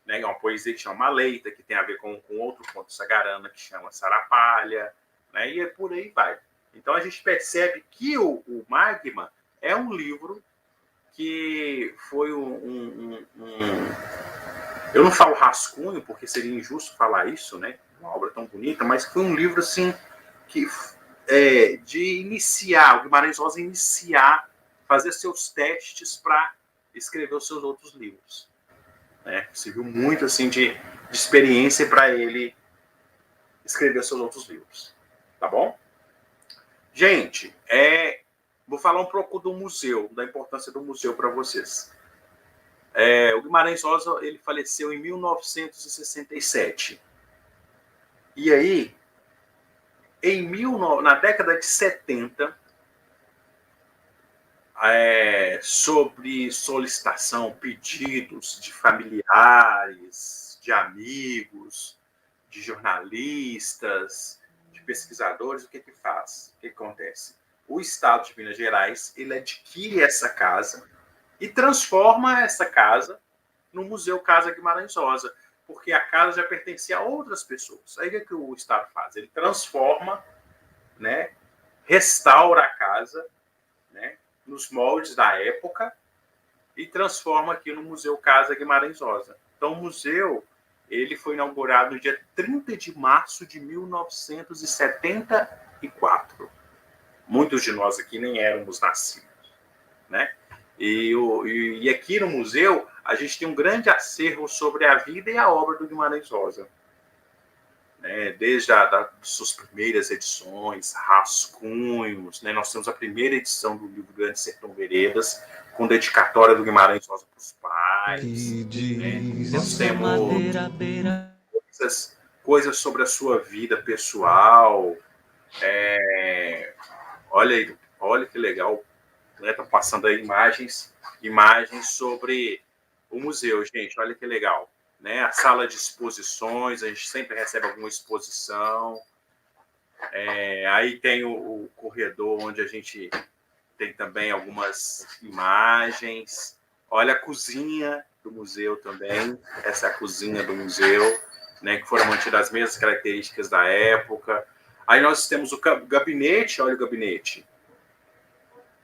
né, uma poesia que chama Maleita, que tem a ver com outro conto Sagarana, que chama Sarapalha, né, e por aí vai. Então a gente percebe que o Magma é um livro que foi eu não falo rascunho, porque seria injusto falar isso, né? Uma obra tão bonita, mas foi um livro assim que de iniciar, o Guimarães Rosa fazer seus testes para escrever os seus outros livros. Né? Serviu muito assim de experiência para ele escrever seus outros livros. Tá bom? Gente, vou falar um pouco do museu, da importância do museu para vocês. O Guimarães Rosa, ele faleceu em 1967. E aí, na década de 70, sobre solicitação, pedidos de familiares, de amigos, de jornalistas, de pesquisadores, o que faz? O que acontece? O Estado de Minas Gerais, ele adquire essa casa e transforma essa casa no Museu Casa Guimarães Rosa, porque a casa já pertencia a outras pessoas. Aí o que o Estado faz? Ele transforma, né, restaura a casa, né, nos moldes da época e transforma aqui no Museu Casa Guimarães Rosa. Então, o museu ele foi inaugurado no dia 30 de março de 1974. Muitos de nós aqui nem éramos nascidos, né? E aqui no museu, a gente tem um grande acervo sobre a vida e a obra do Guimarães Rosa. Desde as suas primeiras edições, rascunhos, né? Nós temos a primeira edição do livro Grande Sertão Veredas, com dedicatória do Guimarães Rosa para os pais. Né? Nós temos coisas sobre a sua vida pessoal. Olha que legal. Estão passando aí imagens sobre o museu, gente. Olha que legal. Né? A sala de exposições, a gente sempre recebe alguma exposição. Aí tem o corredor onde a gente tem também algumas imagens. Olha a cozinha do museu também. Essa é a cozinha do museu, né, que foram mantidas as mesmas características da época. Aí nós temos o gabinete, olha o gabinete,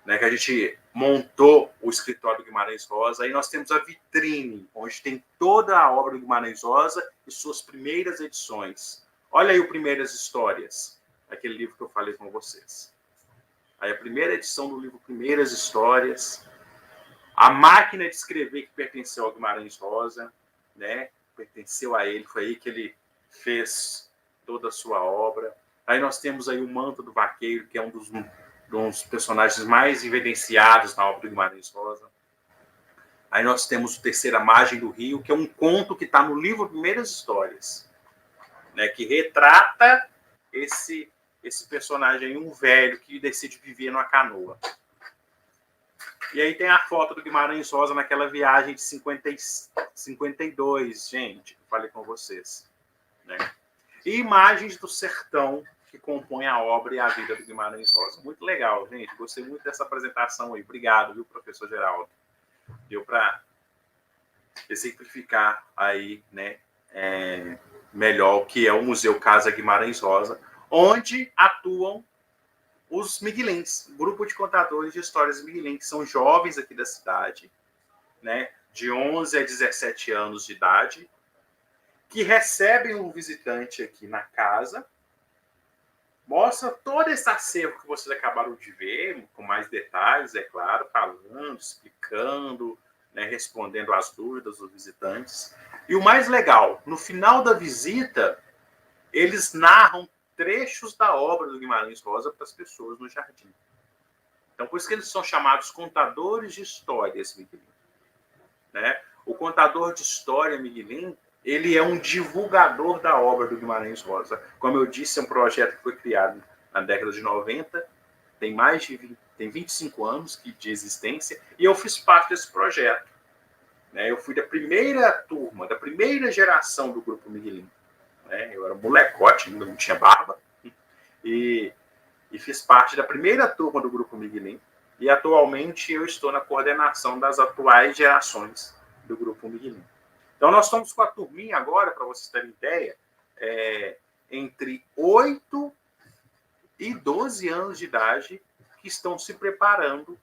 né, que a gente montou o escritório do Guimarães Rosa. Aí nós temos a vitrine, onde tem toda a obra do Guimarães Rosa e suas primeiras edições. Olha aí o Primeiras Histórias, aquele livro que eu falei com vocês. Aí a primeira edição do livro Primeiras Histórias, a máquina de escrever que pertenceu ao Guimarães Rosa, né? Pertenceu a ele, foi aí que ele fez toda a sua obra. Aí nós temos aí o Manto do Vaqueiro, que é um dos personagens mais evidenciados na obra do Guimarães Rosa. Aí nós temos o Terceira Margem do Rio, que é um conto que está no livro Primeiras Histórias, né? Que retrata esse personagem, um velho que decide viver numa canoa. E aí tem a foto do Guimarães Rosa naquela viagem de 52, gente, que eu falei com vocês, né? E imagens do sertão que compõem a obra e a vida do Guimarães Rosa. Muito legal, gente. Gostei muito dessa apresentação aí. Obrigado, viu, professor Geraldo? Deu para exemplificar aí, né, melhor o que é o Museu Casa Guimarães Rosa, onde atuam os miguelins, grupo de contadores de histórias miguelin, que são jovens aqui da cidade, né, de 11 a 17 anos de idade, que recebem um visitante aqui na casa, mostra todo esse acervo que vocês acabaram de ver, com mais detalhes, é claro, falando, explicando, né, respondendo às dúvidas dos visitantes. E o mais legal, no final da visita, eles narram trechos da obra do Guimarães Rosa para as pessoas no jardim. Então, por isso que eles são chamados contadores de histórias, Miguelin, né? O contador de história, Miguelin, ele é um divulgador da obra do Guimarães Rosa. Como eu disse, é um projeto que foi criado na década de 90, tem 25 anos de existência, e eu fiz parte desse projeto, né? Eu fui da primeira turma, da primeira geração do Grupo Miguelin. Eu era molecote, ainda não tinha barba, e fiz parte da primeira turma do Grupo Miguelin, e atualmente eu estou na coordenação das atuais gerações do Grupo Miguelin. Então nós estamos com a turminha agora, para vocês terem ideia, entre 8 e 12 anos de idade, que estão se preparando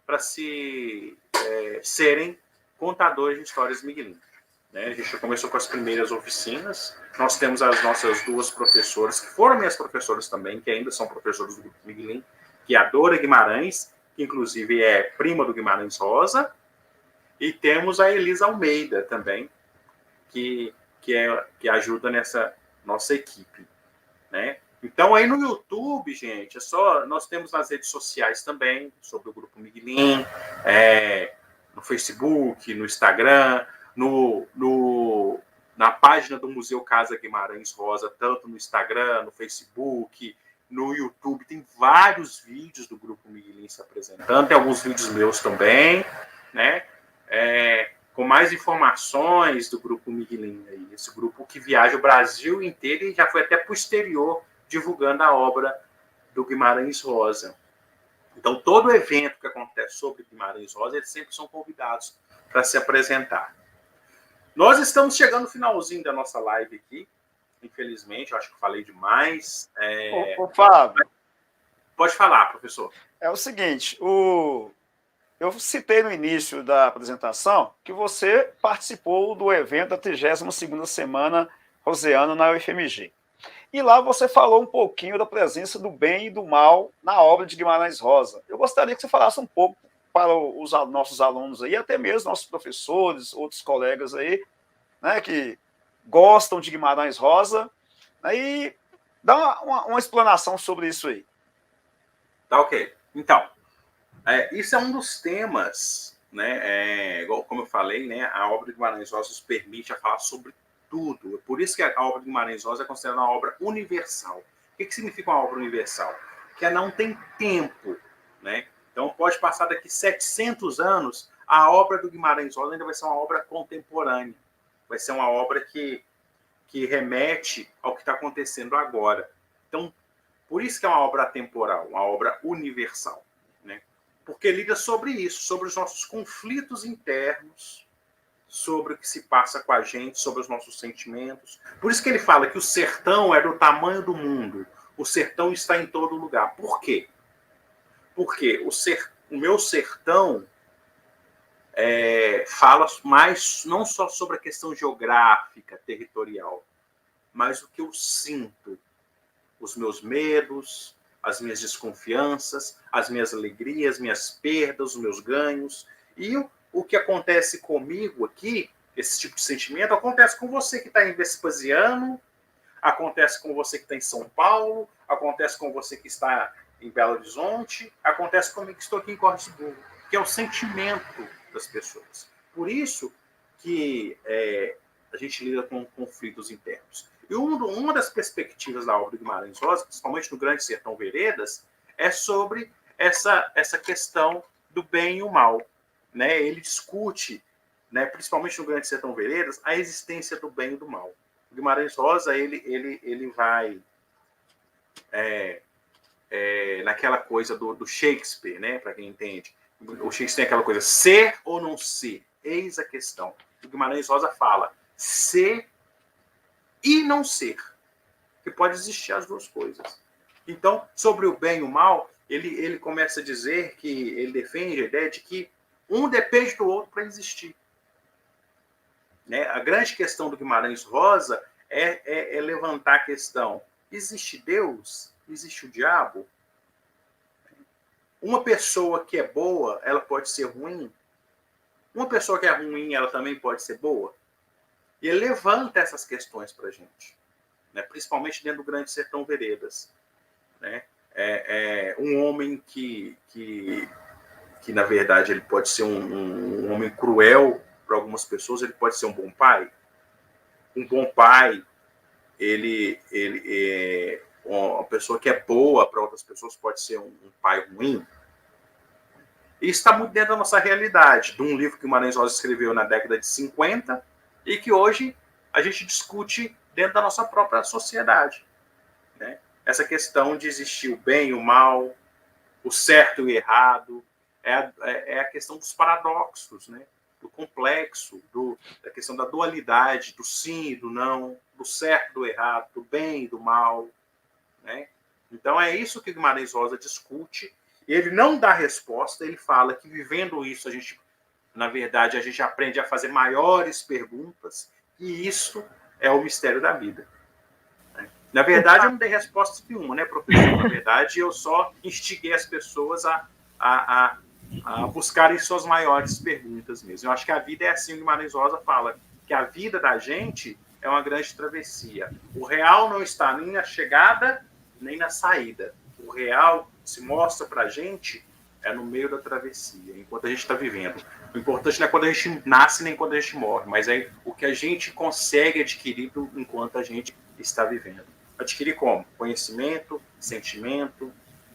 para serem contadores de histórias Miguelin. A gente já começou com as primeiras oficinas. Nós temos as nossas duas professoras, que foram minhas professoras também, que ainda são professoras do Grupo Miguelin, que é a Dora Guimarães, que inclusive é prima do Guimarães Rosa, e temos a Elisa Almeida também, que ajuda nessa nossa equipe, né? Então, aí no YouTube, gente, nós temos nas redes sociais também, sobre o Grupo Miguelin, no Facebook, no Instagram, na página do Museu Casa Guimarães Rosa, tanto no Instagram, no Facebook, no YouTube, tem vários vídeos do Grupo Miguelin se apresentando, tem alguns vídeos meus também, né? Com mais informações do Grupo Miguelin, aí, esse grupo que viaja o Brasil inteiro e já foi até para o exterior divulgando a obra do Guimarães Rosa. Então, todo evento que acontece sobre Guimarães Rosa, eles sempre são convidados para se apresentar. Nós estamos chegando no finalzinho da nossa live aqui. Infelizmente, eu acho que falei demais. Ô, Fábio. Pode falar, professor. É o seguinte, eu citei no início da apresentação que você participou do evento da 32ª Semana Roseana na UFMG. E lá você falou um pouquinho da presença do bem e do mal na obra de Guimarães Rosa. Eu gostaria que você falasse um pouco para os nossos alunos aí, até mesmo nossos professores, outros colegas aí, né, que gostam de Guimarães Rosa, né, e dá uma explanação sobre isso aí. Tá ok. Então, isso é um dos temas, né, como eu falei, né, a obra de Guimarães Rosa nos permite falar sobre tudo. É por isso que a obra de Guimarães Rosa é considerada uma obra universal. O que significa uma obra universal? Que ela não tem tempo, né? Então, pode passar daqui 700 anos, a obra do Guimarães Rosa ainda vai ser uma obra contemporânea. Vai ser uma obra que remete ao que está acontecendo agora. Então, por isso que é uma obra atemporal, uma obra universal, né? porque lida sobre isso, sobre os nossos conflitos internos, sobre o que se passa com a gente, sobre os nossos sentimentos. Por isso que ele fala que o sertão é do tamanho do mundo. O sertão está em todo lugar. Por quê? Porque o meu sertão fala mais não só sobre a questão geográfica, territorial, mas o que eu sinto, os meus medos, as minhas desconfianças, as minhas alegrias, minhas perdas, os meus ganhos. E o que acontece comigo aqui, esse tipo de sentimento, acontece com você que está em Vespasiano, acontece com você que está em São Paulo, acontece com você que está em Belo Horizonte, acontece comigo que estou aqui em Cortisburgo, que é o sentimento das pessoas. Por isso que a gente lida com conflitos internos. E uma das perspectivas da obra de Guimarães Rosa, principalmente no Grande Sertão Veredas, é sobre essa questão do bem e o mal. Né? Ele discute, né, principalmente no Grande Sertão Veredas, a existência do bem e do mal. O Guimarães Rosa ele vai naquela coisa do Shakespeare, né, para quem entende. O Shakespeare tem aquela coisa, ser ou não ser, eis a questão. O Guimarães Rosa fala, ser e não ser, que pode existir as duas coisas. Então, sobre o bem e o mal, ele começa a dizer que ele defende a ideia de que um depende do outro para existir. Né? A grande questão do Guimarães Rosa é levantar a questão, existe Deus? Existe o diabo? Uma pessoa que é boa, ela pode ser ruim? Uma pessoa que é ruim, ela também pode ser boa? E ele levanta essas questões para a gente, né? Principalmente dentro do Grande Sertão Veredas. Né? Um homem que, na verdade, ele pode ser um homem cruel para algumas pessoas, ele pode ser um bom pai. Um bom pai, uma pessoa que é boa para outras pessoas pode ser um pai ruim. E está muito dentro da nossa realidade, de um livro que o Guimarães Rosa escreveu na década de 50 e que hoje a gente discute dentro da nossa própria sociedade. Né? Essa questão de existir o bem e o mal, o certo e o errado, é a questão dos paradoxos, né? Do complexo, da questão da dualidade, do sim e do não, do certo e do errado, do bem e do mal. Né? Então é isso que Guimarães Rosa discute. Ele não dá resposta, ele fala que vivendo isso, na verdade, a gente aprende a fazer maiores perguntas, e isso é o mistério da vida. Na verdade, eu não dei resposta nenhuma, né, professor? Na verdade, eu só instiguei as pessoas a buscarem suas maiores perguntas mesmo. Eu acho que a vida é assim, o Guimarães Rosa fala, que a vida da gente é uma grande travessia. O real não está nem na chegada, nem na saída. O real se mostra para a gente no meio da travessia, enquanto a gente está vivendo. O importante não é quando a gente nasce, nem quando a gente morre, mas é o que a gente consegue adquirir enquanto a gente está vivendo. Adquirir como? Conhecimento, sentimento,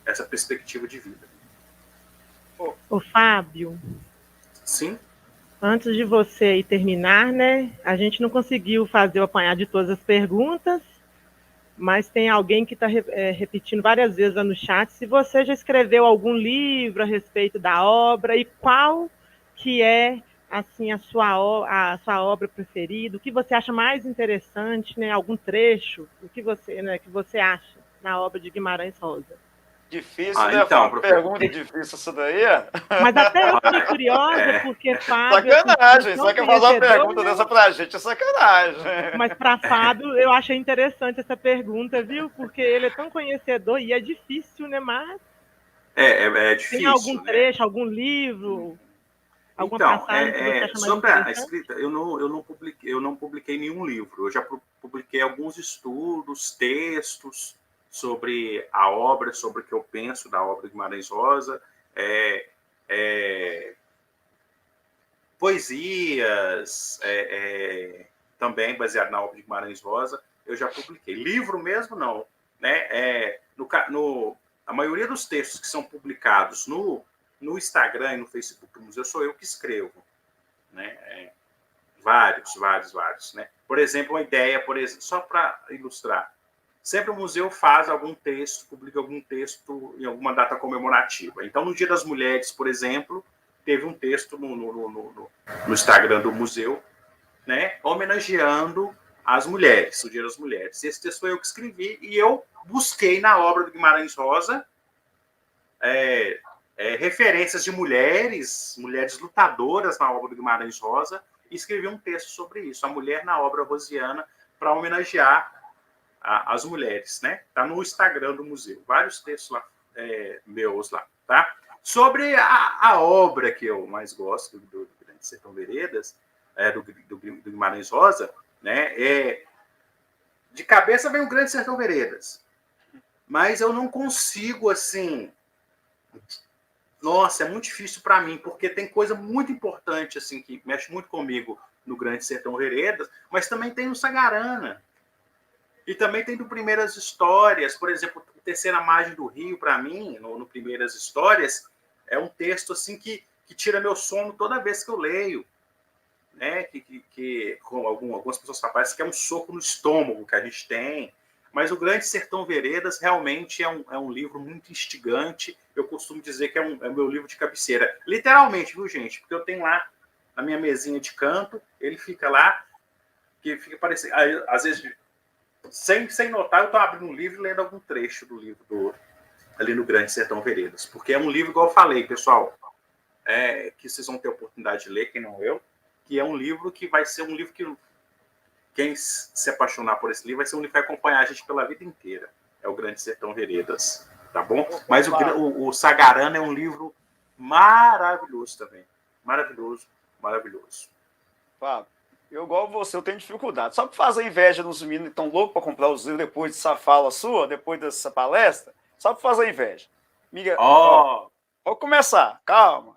essa perspectiva de vida. Ô Fábio. Sim? Antes de você ir terminar, né? A gente não conseguiu fazer o apanhado de todas as perguntas, mas tem alguém que está repetindo várias vezes lá no chat se você já escreveu algum livro a respeito da obra e qual que é assim a sua obra preferida, o que você acha mais interessante, né? Algum trecho, o que você acha na obra de Guimarães Rosa? Difícil, né? Então, pergunta difícil isso daí. Mas até eu fiquei curiosa, porque Fábio... Sacanagem, só que fazer uma pergunta dessa pra gente é sacanagem. Mas para Fábio, eu achei interessante essa pergunta, viu? Porque ele é tão conhecedor e é difícil, né? Mas... É difícil, tem algum trecho, né? algum livro, alguma então, passagem que você acha mais sobre a interessante? escrita, eu não publiquei nenhum livro. Eu já publiquei alguns estudos, textos sobre a obra, sobre o que eu penso da obra de Guimarães Rosa, poesias, também baseado na obra de Guimarães Rosa, eu já publiquei. Livro mesmo, não. Né? A maioria dos textos que são publicados no Instagram e no Facebook do museu sou eu que escrevo. Né? Vários. Né? Por exemplo, uma ideia, só para ilustrar, sempre o museu faz algum texto, publica algum texto em alguma data comemorativa. Então, no Dia das Mulheres, por exemplo, teve um texto no Instagram do museu, né, homenageando as mulheres, o Dia das Mulheres. Esse texto foi eu que escrevi e eu busquei na obra do Guimarães Rosa referências de mulheres lutadoras na obra do Guimarães Rosa, e escrevi um texto sobre isso, a mulher na obra rosiana, para homenagear as mulheres, né? Tá no Instagram do museu, vários textos lá, meus lá, tá? Sobre a obra que eu mais gosto do Grande Sertão Veredas, do Guimarães Rosa, né? De cabeça vem o Grande Sertão Veredas, mas eu não consigo, assim... Nossa, é muito difícil para mim, porque tem coisa muito importante, assim, que mexe muito comigo no Grande Sertão Veredas, mas também tem no Sagarana. E também tem do Primeiras Histórias, por exemplo, o Terceira Margem do Rio, para mim, no Primeiras Histórias, é um texto assim que tira meu sono toda vez que eu leio, né? Que com algumas pessoas parecem que é um soco no estômago que a gente tem. Mas o Grande Sertão Veredas realmente é um livro muito instigante. Eu costumo dizer que é o meu livro de cabeceira. Literalmente, viu, gente? Porque eu tenho lá na minha mesinha de canto, ele fica lá, que fica parecendo... Às vezes, sem notar, eu estou abrindo um livro e lendo algum trecho do livro ali no Grande Sertão Veredas. Porque é um livro, igual eu falei, pessoal, que vocês vão ter a oportunidade de ler, quem não eu, que é um livro que vai ser um livro que... Quem se apaixonar por esse livro vai ser um livro que vai acompanhar a gente pela vida inteira. É o Grande Sertão Veredas, tá bom? Mas o Sagarana é um livro maravilhoso também. Maravilhoso, maravilhoso. Fábio, eu, igual você, eu tenho dificuldade. Só para fazer inveja nos meninos que estão loucos para comprar os livros depois dessa fala sua, depois dessa palestra, só para fazer inveja. Amiga, vou começar, calma.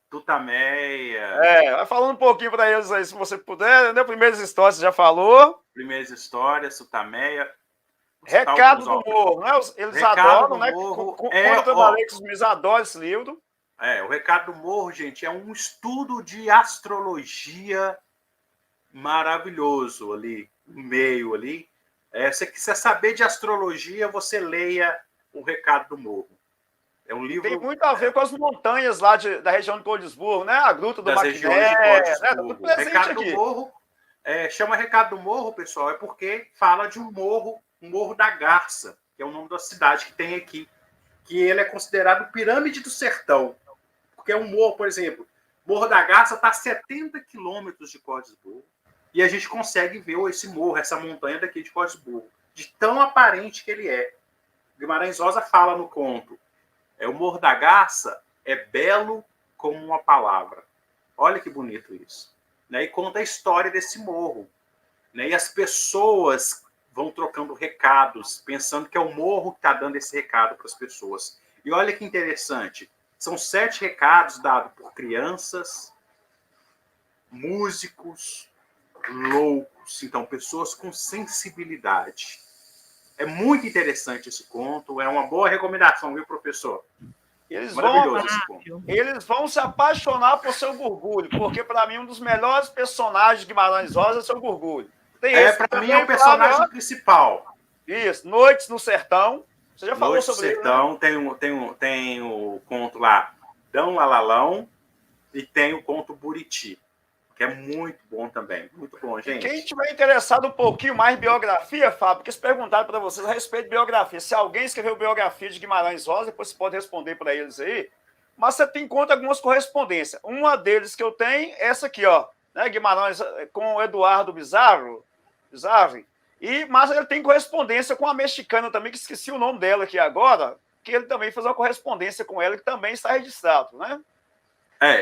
Tutameia. Vai falando um pouquinho para eles aí, se você puder, né? Primeiras Histórias, você já falou. Primeiras Histórias, Tutameia. Recado do Morro, né? Eles Recado adoram, né? Morro, Quando eu trabalhei com os meninos, adoram esse livro. O Recado do Morro, gente, é um estudo de astrologia maravilhoso ali, no meio ali. Se você quiser saber de astrologia, você leia o Recado do Morro. É um livro... Tem muito a ver com as montanhas lá da região de Cordesburgo, né? A Gruta do Maquiné, Cordesburgo. Né? Recado do Morro, chama Recado do Morro, pessoal, é porque fala de um morro da Garça, que é o nome da cidade que tem aqui, que ele é considerado Pirâmide do Sertão, porque é um morro, por exemplo, Morro da Garça está a 70 quilômetros de Cordesburgo, e a gente consegue ver esse morro, essa montanha daqui de Cordesburgo, de tão aparente que ele é. Guimarães Rosa fala no conto, o Morro da Garça é belo como uma palavra. Olha que bonito isso. Né? E conta a história desse morro. Né? E as pessoas vão trocando recados, pensando que é o morro que está dando esse recado para as pessoas. E olha que interessante. São 7 recados dados por crianças, músicos, loucos. Então, pessoas com sensibilidade. É muito interessante esse conto, é uma boa recomendação, viu, professor? Eles vão se apaixonar por seu Gorgulho, porque, para mim, um dos melhores personagens de Guimarães Rosa é seu Gorgulho. Para mim, é o personagem principal. Isso, Noites no Sertão. Você já falou sobre isso, né? Tem o conto lá, Dão Lalalão, e tem o conto Buriti, que é muito bom também. Muito bom, gente. Quem tiver interessado um pouquinho mais em biografia, Fábio, porque se perguntaram para vocês a respeito de biografia. Se alguém escreveu biografia de Guimarães Rosa, depois você pode responder para eles aí. Mas você tem em conta algumas correspondências. Uma deles que eu tenho é essa aqui, ó, né? Guimarães com o Eduardo Bizarro. Mas ele tem correspondência com a mexicana também, que esqueci o nome dela aqui agora, que ele também fez uma correspondência com ela, que também está registrado, né?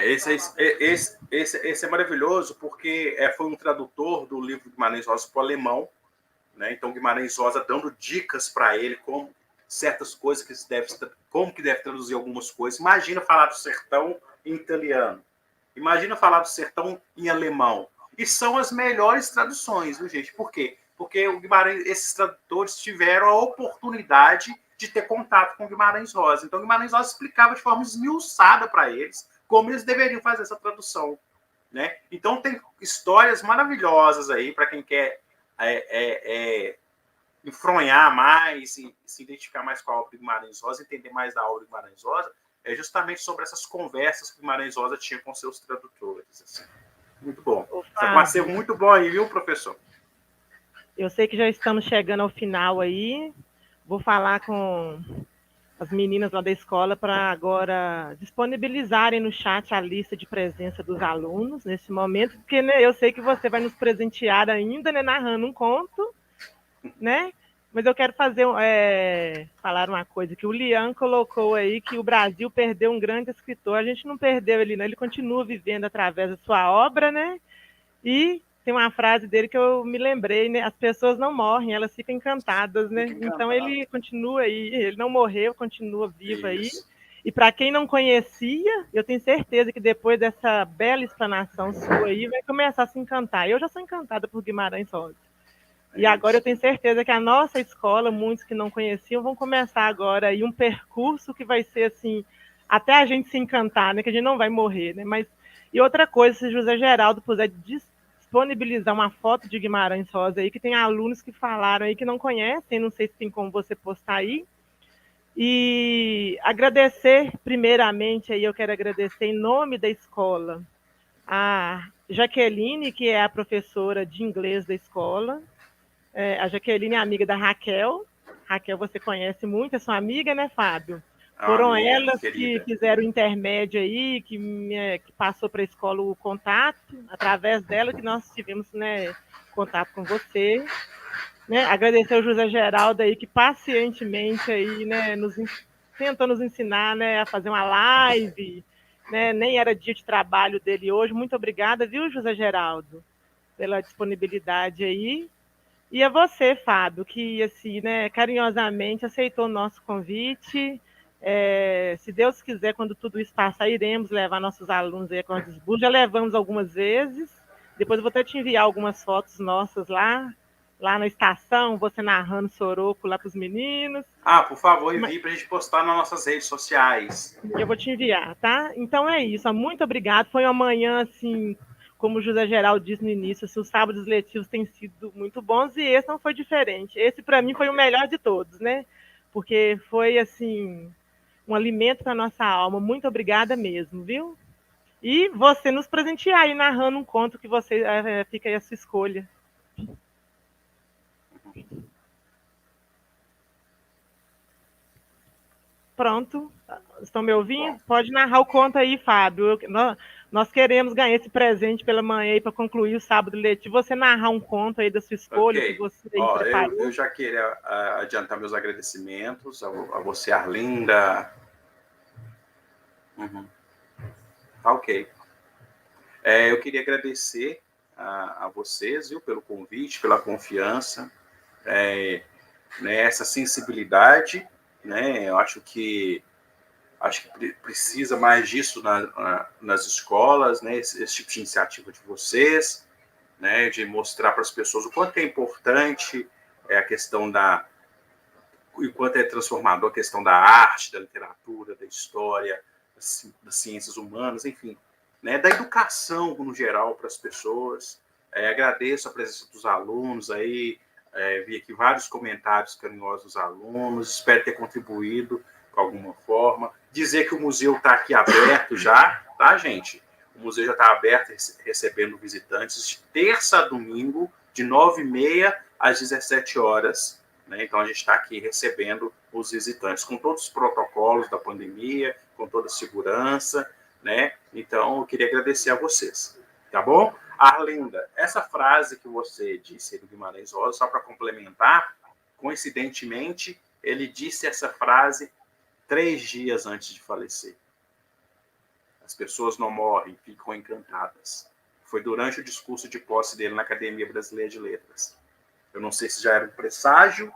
Esse é maravilhoso, porque foi um tradutor do livro de Guimarães Rosa para o alemão, né? Então Guimarães Rosa dando dicas para ele como certas coisas como que deve traduzir algumas coisas. Imagina falar do sertão em italiano, imagina falar do sertão em alemão. E são as melhores traduções, viu, gente? Por quê? Porque esses tradutores tiveram a oportunidade de ter contato com Guimarães Rosa. Então Guimarães Rosa explicava de forma esmiuçada para eles como eles deveriam fazer essa tradução, né? Então tem histórias maravilhosas aí para quem quer enfronhar mais e se identificar mais com a obra de Guimarães Rosa, entender mais da obra de Guimarães Rosa, é justamente sobre essas conversas que Guimarães Rosa tinha com seus tradutores. Assim. Muito bom. Está com um acervo muito bom aí, viu, professor? Eu sei que já estamos chegando ao final aí. Vou falar com as meninas lá da escola para agora disponibilizarem no chat a lista de presença dos alunos nesse momento, porque né, eu sei que você vai nos presentear ainda, né, narrando um conto, né? Mas eu quero falar uma coisa, que o Lian colocou aí, que o Brasil perdeu um grande escritor. A gente não perdeu ele, não. Ele continua vivendo através da sua obra, né? E tem uma frase dele que eu me lembrei, né? As pessoas não morrem, elas ficam encantadas, né? Então ele continua aí, ele não morreu, continua vivo aí. E para quem não conhecia, eu tenho certeza que depois dessa bela explanação sua aí, vai começar a se encantar. Eu já sou encantada por Guimarães Rosa. E agora eu tenho certeza que a nossa escola, muitos que não conheciam, vão começar agora aí um percurso que vai ser assim, até a gente se encantar, né? Que a gente não vai morrer, né? Mas, e outra coisa, se José Geraldo puder disponibilizar uma foto de Guimarães Rosa aí, que tem alunos que falaram aí que não conhecem, não sei se tem como você postar aí. E agradecer, primeiramente, aí eu quero agradecer em nome da escola a Jaqueline, que é a professora de inglês da escola. A Jaqueline é amiga da Raquel. Raquel você conhece muito, é sua amiga, né, Fábio? Foram elas que fizeram o intermédio aí, que passou para a escola o contato, através dela que nós tivemos, né, contato com você. Né? Agradecer ao José Geraldo aí, que pacientemente aí, né, tentou nos ensinar, né, a fazer uma live, né? Nem era dia de trabalho dele hoje. Muito obrigada, viu, José Geraldo, pela disponibilidade aí. E a você, Fábio, que assim, né, carinhosamente aceitou o nosso convite. Se Deus quiser, quando tudo isso passar, iremos levar nossos alunos aí a Cordisburgo. Já levamos algumas vezes. Depois eu vou até te enviar algumas fotos nossas lá na estação, você narrando Soroco lá para os meninos. Por favor, envie para a gente postar nas nossas redes sociais. Eu vou te enviar, tá? Então é isso. Muito obrigado. Foi uma manhã, assim, como o José Geraldo disse no início, assim, os sábados letivos têm sido muito bons e esse não foi diferente. Esse, para mim, foi o melhor de todos, né? Porque foi, assim, um alimento para nossa alma. Muito obrigada mesmo, viu? E você nos presentear aí narrando um conto que você fica aí a sua escolha. Pronto. Estão me ouvindo? Pode narrar o conto aí, Fábio. Nós queremos ganhar esse presente pela manhã aí para concluir o sábado letivo. Você narrar um conto aí da sua escolha, que você aí preparou. Eu já queria adiantar meus agradecimentos a você, Arlinda. Tá ok. Eu queria agradecer a vocês, viu, pelo convite, pela confiança, né, essa sensibilidade, né? Eu acho que precisa mais disso nas escolas, né? Esse tipo de iniciativa de vocês, né? De mostrar para as pessoas o quanto é importante a questão o quanto é transformador a questão da arte, da literatura, da história, das ciências humanas, enfim, né? Da educação no geral para as pessoas. Agradeço a presença dos alunos aí, vi aqui vários comentários carinhosos dos alunos, espero ter contribuído de alguma forma. Dizer que o museu está aqui aberto já, tá, gente? O museu já está aberto, recebendo visitantes de terça a domingo, de 9h30 às 17 horas. Né? Então, a gente está aqui recebendo os visitantes, com todos os protocolos da pandemia, com toda a segurança. Né? Então, eu queria agradecer a vocês. Tá bom? Arlinda, essa frase que você disse do Guimarães Rosa, só para complementar, coincidentemente, ele disse essa frase 3 dias antes de falecer. As pessoas não morrem, ficam encantadas. Foi durante o discurso de posse dele na Academia Brasileira de Letras. Eu não sei se já era um presságio,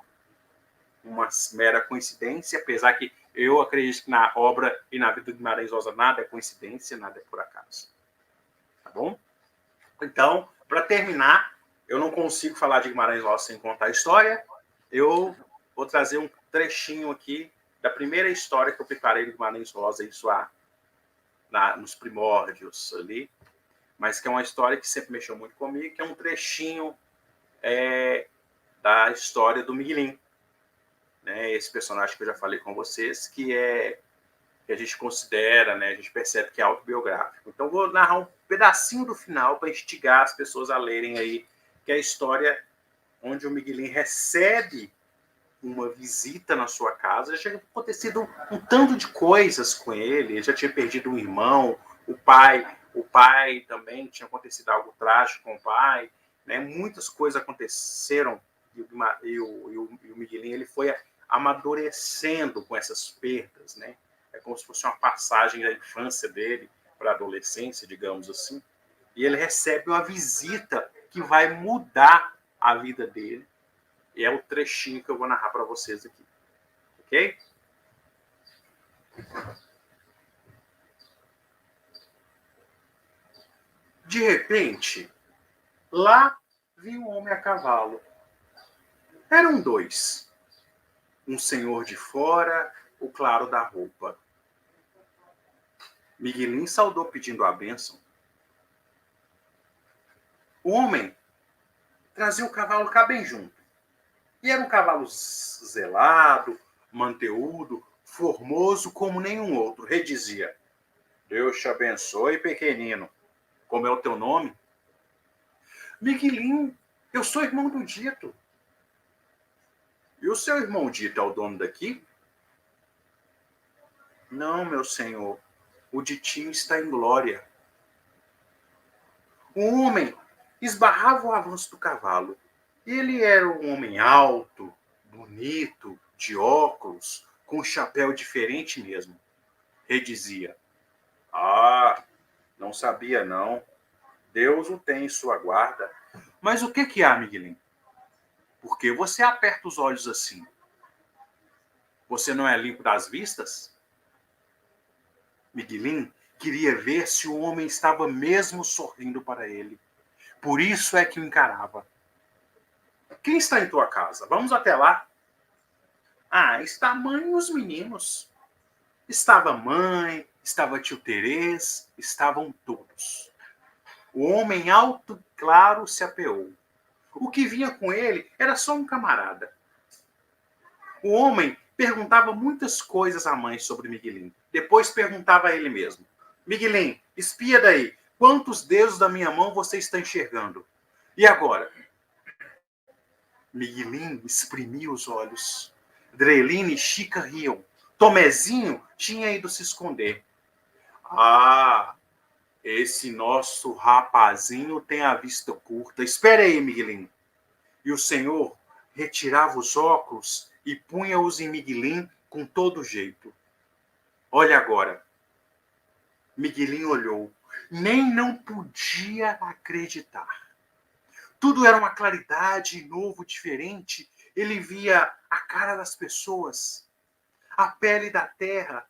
uma mera coincidência, apesar que eu acredito que na obra e na vida de Guimarães Rosa nada é coincidência, nada é por acaso. Tá bom? Então, para terminar, eu não consigo falar de Guimarães Rosa sem contar a história. Eu vou trazer um trechinho aqui da primeira história que eu preparei do Guimarães Rosa nos primórdios ali, mas que é uma história que sempre mexeu muito comigo, que é um trechinho da história do Miguelim, né? Esse personagem que eu já falei com vocês, que a gente considera, né? A gente percebe que é autobiográfico. Então, vou narrar um pedacinho do final para instigar as pessoas a lerem aí, que é a história onde o Miguelim recebe uma visita na sua casa. Já tinha acontecido um tanto de coisas com ele. Ele já tinha perdido um irmão, o pai também tinha acontecido algo trágico com o pai, né? Muitas coisas aconteceram e o Miguelim ele foi amadurecendo com essas perdas, né? É como se fosse uma passagem da infância dele para a adolescência, digamos assim. E ele recebe uma visita que vai mudar a vida dele. E é o trechinho que eu vou narrar para vocês aqui. Ok? De repente, lá vinha um homem a cavalo. Eram dois. Um senhor de fora, o claro da roupa. Miguelim saudou pedindo a bênção. O homem trazia o cavalo cá bem junto. E era um cavalo zelado, manteúdo, formoso como nenhum outro. Redizia: Deus te abençoe, pequenino. Como é o teu nome? Miguelim, eu sou irmão do Dito. E o seu irmão Dito é o dono daqui? Não, meu senhor. O Ditinho está em glória. O homem esbarrava o avanço do cavalo. Ele era um homem alto, bonito, de óculos, com um chapéu diferente mesmo. Redizia: Ah, não sabia não. Deus o tem em sua guarda. Mas o que há, Miguelim? Por que você aperta os olhos assim? Você não é limpo das vistas? Miguelim queria ver se o homem estava mesmo sorrindo para ele. Por isso é que o encarava. Quem está em tua casa? Vamos até lá. Ah, está a mãe e os meninos. Estava a mãe, estava tio Terês, estavam todos. O homem alto e claro se apeou. O que vinha com ele era só um camarada. O homem perguntava muitas coisas à mãe sobre Miguelim. Depois perguntava a ele mesmo: Miguelim, espia daí. Quantos dedos da minha mão você está enxergando? E agora? Miguelim exprimia os olhos. Drelina e Chica riam. Tomezinho tinha ido se esconder. Ah, esse nosso rapazinho tem a vista curta. Espere aí, Miguelim. E o senhor retirava os óculos e punha-os em Miguelim com todo jeito. Olha agora. Miguelim olhou. Nem não podia acreditar. Tudo era uma claridade, novo, diferente. Ele via a cara das pessoas, a pele da terra,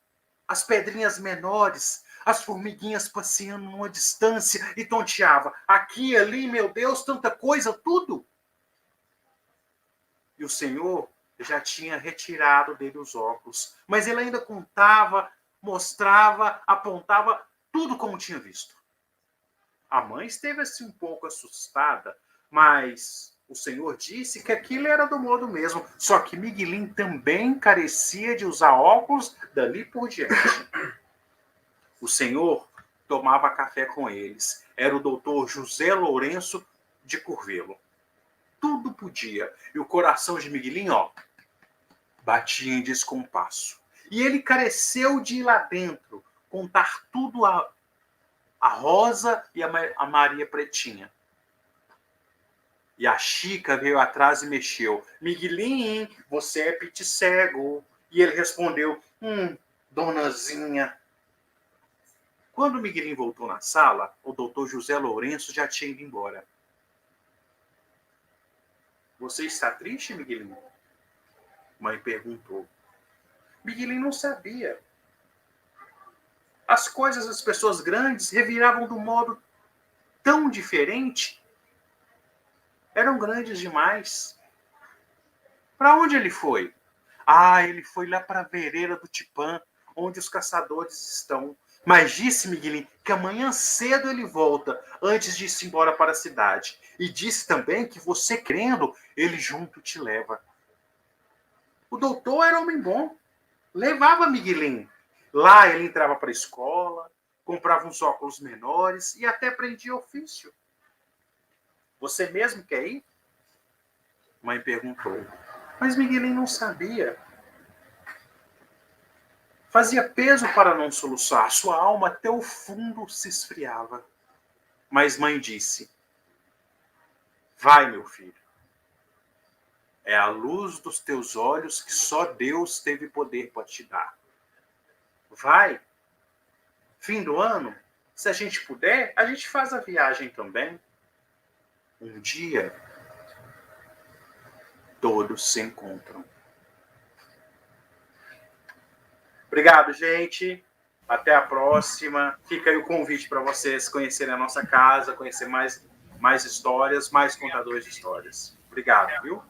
as pedrinhas menores, as formiguinhas passeando numa distância e tonteava. Aqui, ali, meu Deus, tanta coisa, tudo. E o senhor já tinha retirado dele os óculos, mas ele ainda contava, mostrava, apontava tudo como tinha visto. A mãe esteve assim um pouco assustada, mas o senhor disse que aquilo era do modo mesmo, só que Miguelim também carecia de usar óculos dali por diante. O senhor tomava café com eles. Era o doutor José Lourenço de Curvelo. Tudo podia. E o coração de Miguelim, batia em descompasso. E ele careceu de ir lá dentro, contar tudo a Rosa e a Maria Pretinha. E a Chica veio atrás e mexeu. Miguelim, você é piti cego. E ele respondeu, donazinha. Quando o Miguelim voltou na sala, o doutor José Lourenço já tinha ido embora. Você está triste, Miguelim? Mãe perguntou. Miguelim não sabia. As coisas das pessoas grandes reviravam de um modo tão diferente. Eram grandes demais. Para onde ele foi? Ah, ele foi lá para a vereira do Tipã, onde os caçadores estão. Mas disse Miguelim que amanhã cedo ele volta, antes de ir embora para a cidade. E disse também que você crendo, ele junto te leva. O doutor era homem bom. Levava Miguelinho. Lá ele entrava para a escola, comprava uns óculos menores e até aprendia ofício. Você mesmo quer ir? Mãe perguntou. Mas Miguelinho não sabia. Fazia peso para não soluçar. Sua alma até o fundo se esfriava. Mas mãe disse: vai, meu filho. É a luz dos teus olhos que só Deus teve poder para te dar. Vai. Fim do ano, se a gente puder, a gente faz a viagem também. Um dia, todos se encontram. Obrigado, gente. Até a próxima. Fica aí o convite para vocês conhecerem a nossa casa, conhecer mais histórias, mais contadores de histórias. Obrigado, viu?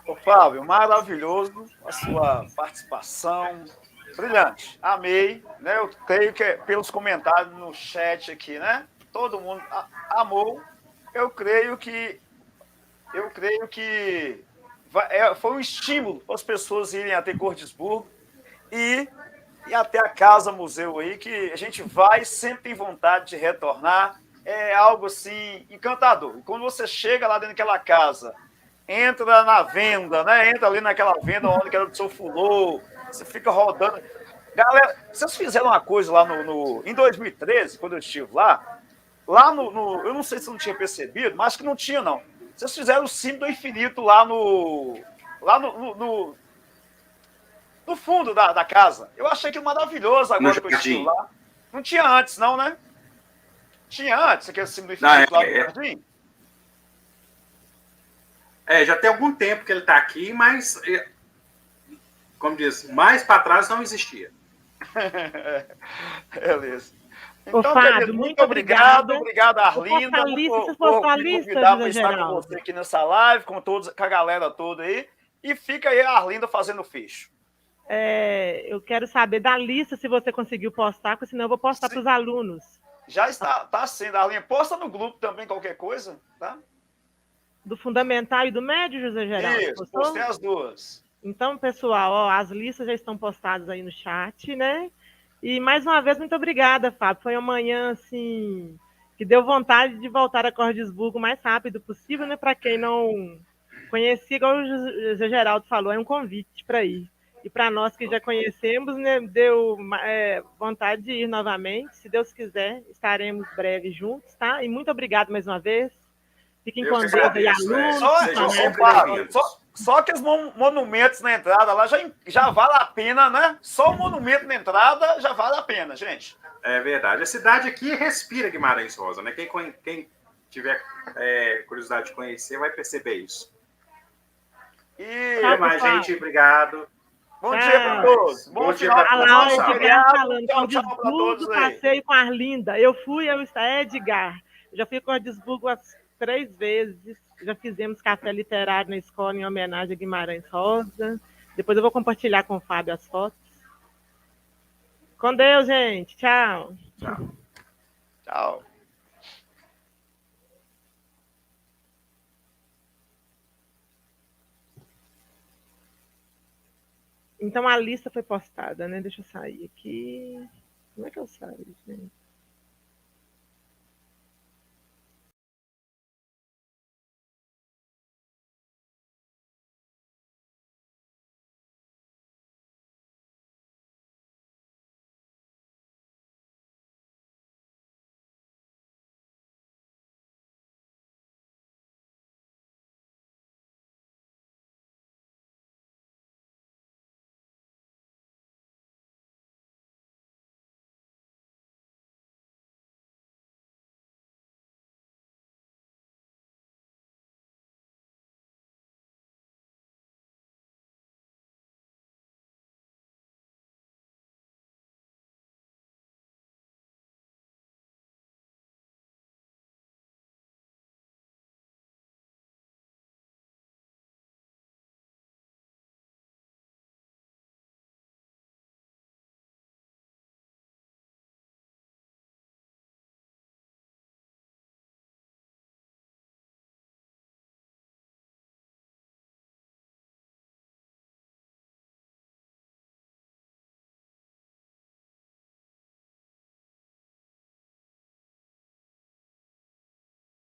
Ô, Fábio, maravilhoso a sua participação. Brilhante. Amei, né? Eu creio que pelos comentários no chat aqui, né? Todo mundo amou. Eu creio que foi um estímulo para as pessoas irem até Cordisburgo e até a Casa Museu aí, que a gente vai sempre tem vontade de retornar. É algo assim encantador. E quando você chega lá dentro daquela casa, entra na venda, né? Entra ali naquela venda onde era do seu fulô, você fica rodando. Galera, vocês fizeram uma coisa lá em 2013, quando eu estive lá eu não sei se não tinha percebido, mas acho que não tinha, não. Vocês fizeram o símbolo do infinito lá no fundo da casa. Eu achei aquilo maravilhoso agora que eu estive lá. Não tinha antes, não, né? Tinha antes aquele símbolo do infinito lá no jardim? Já tem algum tempo que ele está aqui, mas, como diz, mais para trás não existia. Beleza. Então, Fábio, muito obrigado. Obrigado, Arlinda, por me convidar para estar com você aqui nessa live, com a galera toda aí. E fica aí a Arlinda fazendo o fecho. Eu quero saber da lista, se você conseguiu postar, porque senão eu vou postar para os alunos. Já está sendo, Arlinda. Posta no grupo também qualquer coisa, tá? Do Fundamental e do Médio, José Geraldo? Isso, postei as duas. Então, pessoal, as listas já estão postadas aí no chat, né? E, mais uma vez, muito obrigada, Fábio. Foi uma manhã, assim, que deu vontade de voltar a Cordisburgo o mais rápido possível, né? Para quem não conhecia, igual o José Geraldo falou, é um convite para ir. E para nós que já conhecemos, né, deu vontade de ir novamente. Se Deus quiser, estaremos breve juntos, tá? E muito obrigado mais uma vez. Fiquem com Deus aí, alunos. Só aqueles monumentos na entrada lá já vale a pena, né? Só o monumento na entrada já vale a pena, gente. É verdade. A cidade aqui respira Guimarães Rosa, né? Quem tiver curiosidade de conhecer vai perceber isso. E até mais, gente. Obrigado. Bom dia para todos. Bom dia para todos. Falando tchau para todos aí. Passeio com a Arlinda. Eu Edgar. Já fui com a Cordisburgo 3 vezes. Já fizemos café literário na escola em homenagem a Guimarães Rosa. Depois eu vou compartilhar com o Fábio as fotos. Com Deus, gente. Tchau. Tchau. Tchau. Então a lista foi postada, né? Deixa eu sair aqui. Como é que eu saio, gente?